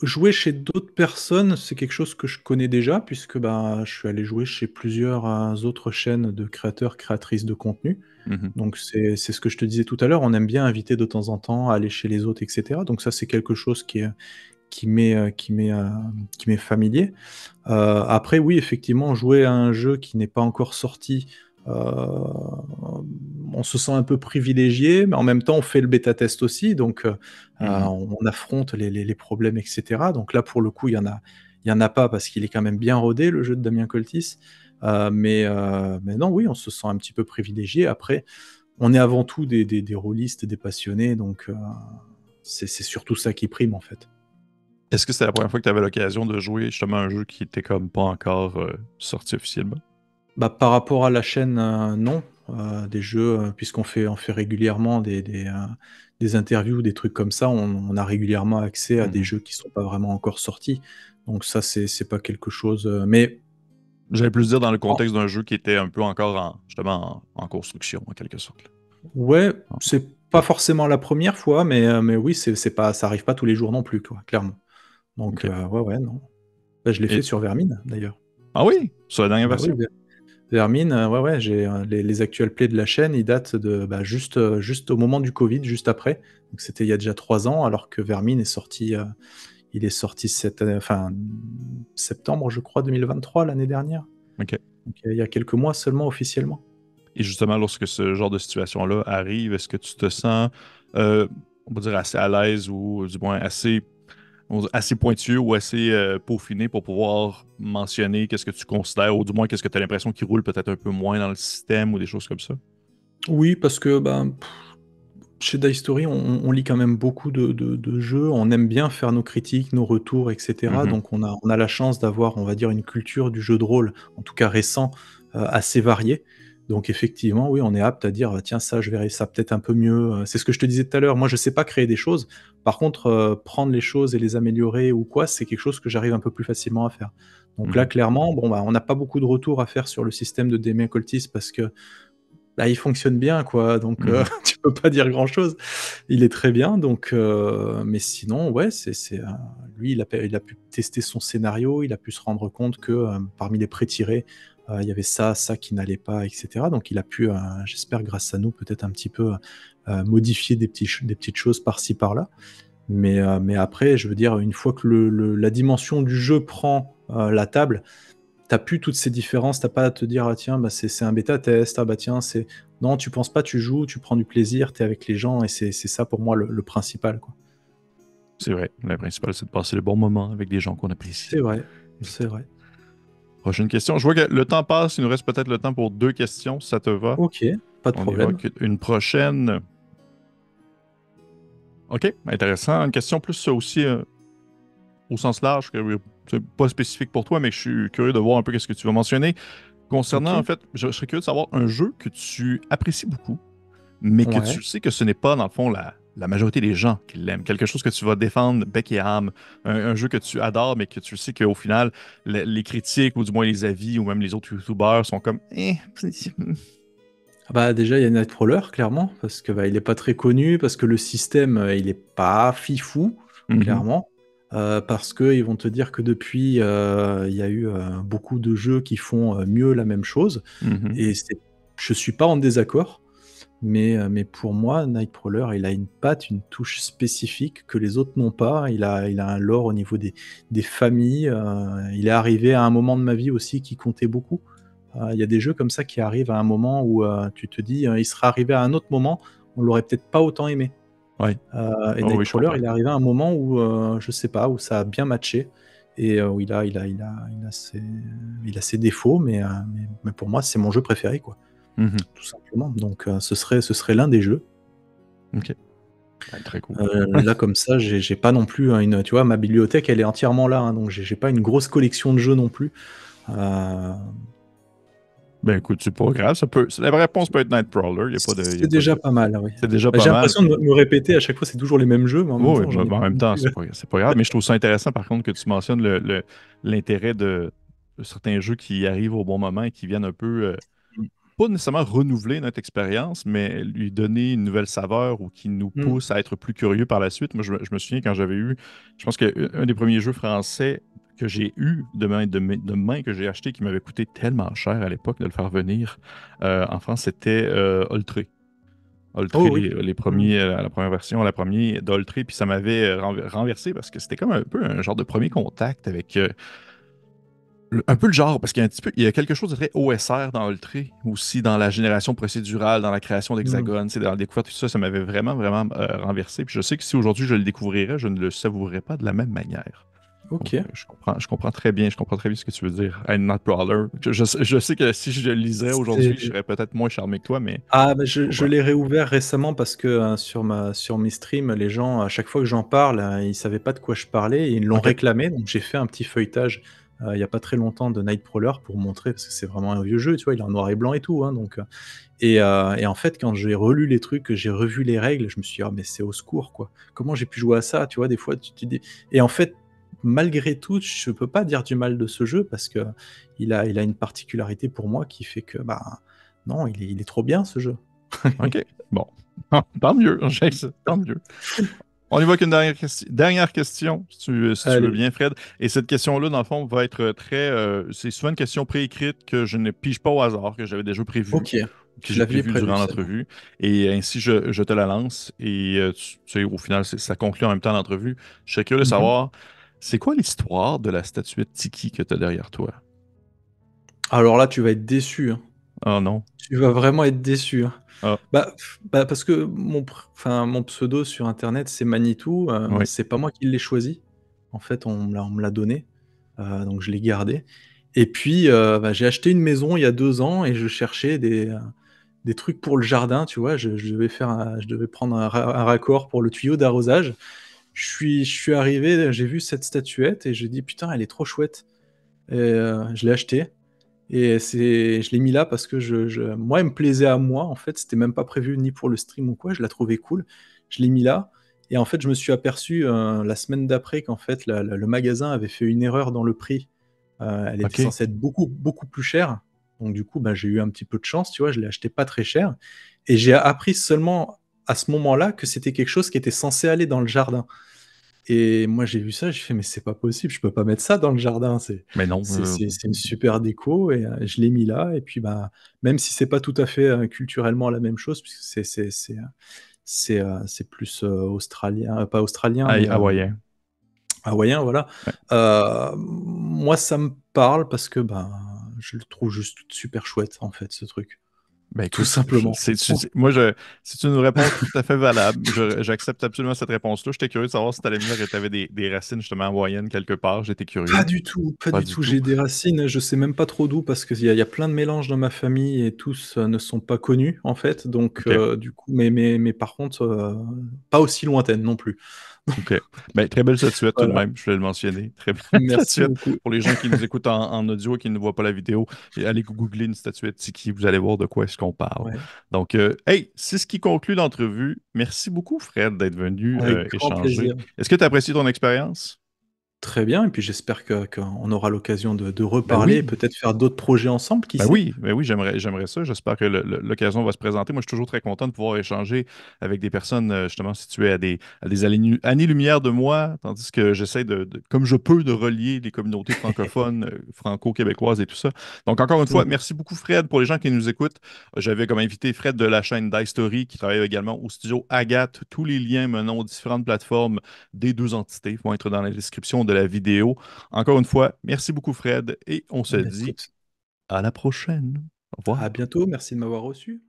jouer chez d'autres personnes, c'est quelque chose que je connais déjà puisque, je suis allé jouer chez plusieurs, autres chaînes de créateurs, créatrices de contenu. Mhm. Donc c'est ce que je te disais tout à l'heure, on aime bien inviter de temps en temps, aller chez les autres et cetera. Donc ça, c'est quelque chose qui m'est familier. Après oui, effectivement, jouer à un jeu qui n'est pas encore sorti, on se sent un peu privilégié, mais en même temps, on fait le bêta test aussi, donc Mhm. on affronte les problèmes et cetera. Donc là, pour le coup, il y en a pas parce qu'il est quand même bien rodé, le jeu de Damien Coltis. Mais non, oui, on se sent un petit peu privilégié. Après, on est avant tout des rôlistes, des passionnés, donc c'est surtout ça qui prime en fait. Est-ce que c'était la première fois que tu avais l'occasion de jouer justement à un jeu qui était comme pas encore sorti officiellement? Bah, par rapport à la chaîne, non. Des jeux, puisqu'on fait régulièrement des interviews, des trucs comme ça, on a régulièrement accès à des Mhm. jeux qui sont pas vraiment encore sortis. Donc ça, c'est pas quelque chose, mais J'allais plus dire dans le en contexte d'un jeu qui était un peu encore justement en construction, en quelque sorte. ouais, Ah, c'est pas forcément la première fois, mais oui, c'est pas ça arrive pas tous les jours non plus, quoi, clairement. Donc ok. ouais, ouais, non. Bah, je l'ai fait Et... sur Vermine, d'ailleurs. Ah oui, sur la dernière Bah oui, version? Vermine, ouais, ouais, j'ai, les actuels plays de la chaîne, ils datent de, bah, juste au moment du covid, juste après. Donc c'était il y a déjà 3 ans, alors que Vermine est sorti, il est sorti cette année, enfin, septembre, je crois, 2023, l'année dernière. Ok. Donc il y a quelques mois seulement officiellement. Et justement, lorsque ce genre de situation-là arrive, est-ce que tu te sens, euh, on va dire, assez à l'aise ou du moins assez, assez pointueux ou assez peaufiné pour pouvoir mentionner qu'est-ce que tu considères ou du moins qu'est-ce que tu as l'impression qui roule peut-être un peu moins dans le système ou des choses comme ça? Oui, parce que, ben, chez Die Story, on lit quand même beaucoup de jeux, on aime bien faire nos critiques, nos retours, et cetera. Mhm. Donc on a la chance d'avoir, on va dire, une culture du jeu de rôle, en tout cas récent, assez variée. Donc effectivement, oui, on est apte à dire: «Tiens, ça, je verrais ça peut-être un peu mieux», c'est ce que je te disais tout à l'heure, moi je sais pas créer des choses. Par contre, prendre les choses et les améliorer ou quoi, c'est quelque chose que j'arrive un peu plus facilement à faire. Donc là, Mhm. clairement, bon, bah, on n'a pas beaucoup de retours à faire sur le système de Damien Cultist parce que bah, il fonctionne bien quoi, donc Mhm. tu peux pas dire grand-chose. Il est très bien donc mais sinon ouais, lui il a pu tester son scénario, il a pu se rendre compte que, parmi les pré-tirés, il y avait ça, ça qui n'allait pas et cetera. Donc il a pu, j'espère grâce à nous peut-être un petit peu, modifier des petites choses par-ci par-là. Mais après je veux dire une fois que la dimension du jeu prend, la table, t'as plus toutes ces différences, t'as pas à te dire: «Ah tiens, bah, c'est un bêta test, ah bah tiens, c'est» non, tu penses pas, tu joues, tu prends du plaisir, t'es avec les gens et c'est ça pour moi le principal, quoi. C'est vrai. Le principal, c'est de passer le bon moment avec des gens qu'on apprécie. C'est vrai, c'est Effectivement. vrai. Prochaine question. Je vois que le temps passe. Il nous reste peut-être le temps pour deux questions, si ça te va. OK, pas de On y va problème. avec une prochaine. OK, intéressant. Une question plus aussi au sens large, que c'est pas spécifique pour toi, mais je suis curieux de voir un peu qu'est-ce que tu vas mentionner. Concernant, en OK, fait, je serais curieux de savoir un jeu que tu apprécies beaucoup, mais que ouais. tu sais que ce n'est pas, dans le fond, la majorité des gens qui l'aiment. Quelque chose que tu vas défendre bec et âme. Un jeu que tu adores, mais que tu sais qu'au final, les critiques, ou du moins les avis, ou même les autres YouTubers sont comme, eh. Ah bah, déjà, il y a Nightcrawler, clairement, parce que, bah, il est pas très connu, parce que le système, il est pas fifou, Mhm, clairement. Parce qu'ils vont te dire que depuis, il y a eu, beaucoup de jeux qui font, mieux la même chose mhm. et je suis pas en désaccord. Mais pour moi, Nightcrawler, il a une patte, une touche spécifique que les autres n'ont pas. Il a un lore au niveau des familles, il est arrivé à un moment de ma vie aussi qui comptait beaucoup. Il y a des jeux comme ça qui arrivent à un moment où, tu te dis, «Il serait arrivé à un autre moment, on l'aurait peut-être pas autant aimé». Ouais. Et Oh oui, je Nightcrawler, comprends. il est arrivé à un moment où, je sais pas, où ça a bien matché et où il a ses défauts, mais pour moi, c'est mon jeu préféré, quoi, Mhm. tout simplement. Donc ce serait l'un des jeux. OK. Ouais, très cool. Là comme ça, j'ai pas non plus, tu vois, ma bibliothèque, elle est entièrement là, hein, donc j'ai pas une grosse collection de jeux non plus. Heu, Ben écoute, c'est pas grave, la vraie réponse peut être Nightcrawler, il y c'est a pas déjà de, pas mal, oui. c'est déjà Bah, pas j'ai mal, l'impression de puis me répéter à chaque fois, c'est toujours les mêmes jeux, mais en même oui, temps, mais j'en ai en pas même non temps, plus, c'est pas grave, mais je trouve ça intéressant par contre que tu mentionnes l'intérêt de certains jeux qui arrivent au bon moment et qui viennent un peu, mmh. pas nécessairement renouveler notre expérience, mais lui donner une nouvelle saveur ou qui nous Mmh. pousse à être plus curieux par la suite. Moi, je me souviens quand j'avais eu, je pense qu'un des premiers jeux français que j'ai eu de main que j'ai acheté qui m'avait coûté tellement cher à l'époque de le faire venir en France, c'était Oltré. Oh Oltré, oui. les Mmh. premiers, la première version, la première d'Oltré, puis ça m'avait renversé parce que c'était comme un peu un genre de premier contact avec un peu le genre, parce qu'il y a un petit peu, il y a quelque chose de très OSR dans Ultra, aussi dans la génération procédurale, dans la création Mmh. d'hexagones, c'est dans la découverte, tout ça, ça m'avait vraiment, vraiment renversé. Puis je sais que si aujourd'hui je le découvrirais, je ne le savourerais pas de la même manière. Donc, Ok. je comprends très bien ce que tu veux dire. Hey, Nightcrawler. Je sais que si je le lisais C'est- aujourd'hui, je serais peut-être moins charmé que toi, mais Ah, bah, je je comprends. l'ai réouvert récemment parce que sur mes streams, les gens, à chaque fois que j'en parle, ils savaient pas de quoi je parlais et ils l'ont OK. réclamé. Donc j'ai fait un petit feuilletage il y a pas très longtemps de Nightcrawler pour montrer, parce que c'est vraiment un vieux jeu, tu vois, il est en noir et blanc et tout, hein, donc et en fait, quand j'ai relu les trucs, que j'ai revu les règles, je me suis dit: «Ah mais c'est au secours, quoi. Comment j'ai pu jouer à ça?» Tu vois? Des fois, tu te dis et en fait, malgré tout, je peux pas dire du mal de ce jeu parce que il a une particularité pour moi qui fait que, bah, non, il est trop bien ce jeu. OK. Bon. Tant mieux. Tant mieux. On y va qu'une dernière question, si tu veux Allez, bien, Fred. Et cette question-là, dans le fond, va être très. C'est souvent une question préécrite que je ne pige pas au hasard, que j'avais déjà prévue, OK. que Je j'ai l'avais prévue prévu durant celle-là. l'entrevue. Et ainsi, je te la lance. Et tu sais, au final, ça conclut en même temps l'entrevue. Je serais curieux de Mmh. savoir, c'est quoi l'histoire de la statuette Tiki que tu as derrière toi? Alors là, tu vas être déçu, hein. Oh non. Tu vas vraiment être déçu, hein. Ah, Bah, parce que mon pseudo sur internet, c'est Manitou, oui. c'est pas moi qui l'ai choisi. En fait, on me l'a donné, donc je l'ai gardé et puis, bah, j'ai acheté une maison il y a 2 ans et je cherchais des trucs pour le jardin, tu vois? Je devais prendre un raccord pour le tuyau d'arrosage. Je suis arrivé, j'ai vu cette statuette et j'ai dit: «Putain, elle est trop chouette» et je l'ai achetée et je l'ai mis là parce que moi, elle me plaisait à moi, en fait, c'était même pas prévu ni pour le stream ou quoi, je la trouvais cool. Je l'ai mis là et en fait, je me suis aperçu, la semaine d'après qu'en fait, le magasin avait fait une erreur dans le prix. Elle était OK. censée être beaucoup, beaucoup plus chère. Donc du coup, bah, j'ai eu un petit peu de chance, tu vois? Je l'ai acheté pas très cher et j'ai appris seulement à ce moment-là que c'était quelque chose qui était censé aller dans le jardin. Et moi, j'ai vu ça, j'ai fait: «Mais c'est pas possible, je peux pas mettre ça dans le jardin, Mais non. c'est une super déco» et je l'ai mis là et puis, bah, même si c'est pas tout à fait, culturellement la même chose puisque c'est plus, australien, pas australien, mais, Hawaïen. hawaïen, voilà. Ouais. Moi, ça me parle parce que, ben, je le trouve juste super chouette, en fait, ce truc. Ben Tout écoute, simplement. c'est une réponse tout à fait valable. J'accepte absolument cette réponse-là. J'étais curieux de savoir si tu allais me dire que tu avais des racines justement hawaïennes quelque part. J'étais Pas curieux. du tout, pas Pas du du tout. tout. J'ai des racines, je sais même pas trop d'où parce qu'il y a plein de mélanges dans ma famille et tous, ne sont pas connus en fait, donc OK. du coup mais par contre, pas aussi lointaines non plus. OK. Ben, très belle statuette tout de Voilà, même, je voulais le mentionner. Très belle merci statuette. beaucoup. Pour les gens qui nous écoutent en audio et qui ne voient pas la vidéo, allez googler une statuette Tiki, vous allez voir de quoi est-ce qu'on parle. Ouais, Donc, hey, c'est ce qui conclut l'entrevue. Merci beaucoup, Fred, d'être venu avec grand échanger. plaisir. Est-ce que tu as apprécié ton expérience? Très bien et puis j'espère que qu'on aura l'occasion de Ben reparler et oui. peut-être faire d'autres projets ensemble, qui sait? Ben oui, j'aimerais ça. J'espère que l'occasion va se présenter. Moi, je suis toujours très content de pouvoir échanger avec des personnes justement situées à des années-lumière de moi, tandis que j'essaie comme je peux, de relier les communautés francophones, franco-québécoises et tout ça. Donc, encore une fois, Mmh. merci beaucoup, Fred. Pour les gens qui nous écoutent, j'avais comme invité Fred de la chaîne d'iStory qui travaille également au studio Agathe. Tous les liens menant aux différentes plateformes des deux entités vont être dans la description de la vidéo. Encore une fois, merci beaucoup, Fred, et on se Bah, dit écoute, à la prochaine. Au revoir. à bientôt, merci de m'avoir reçu.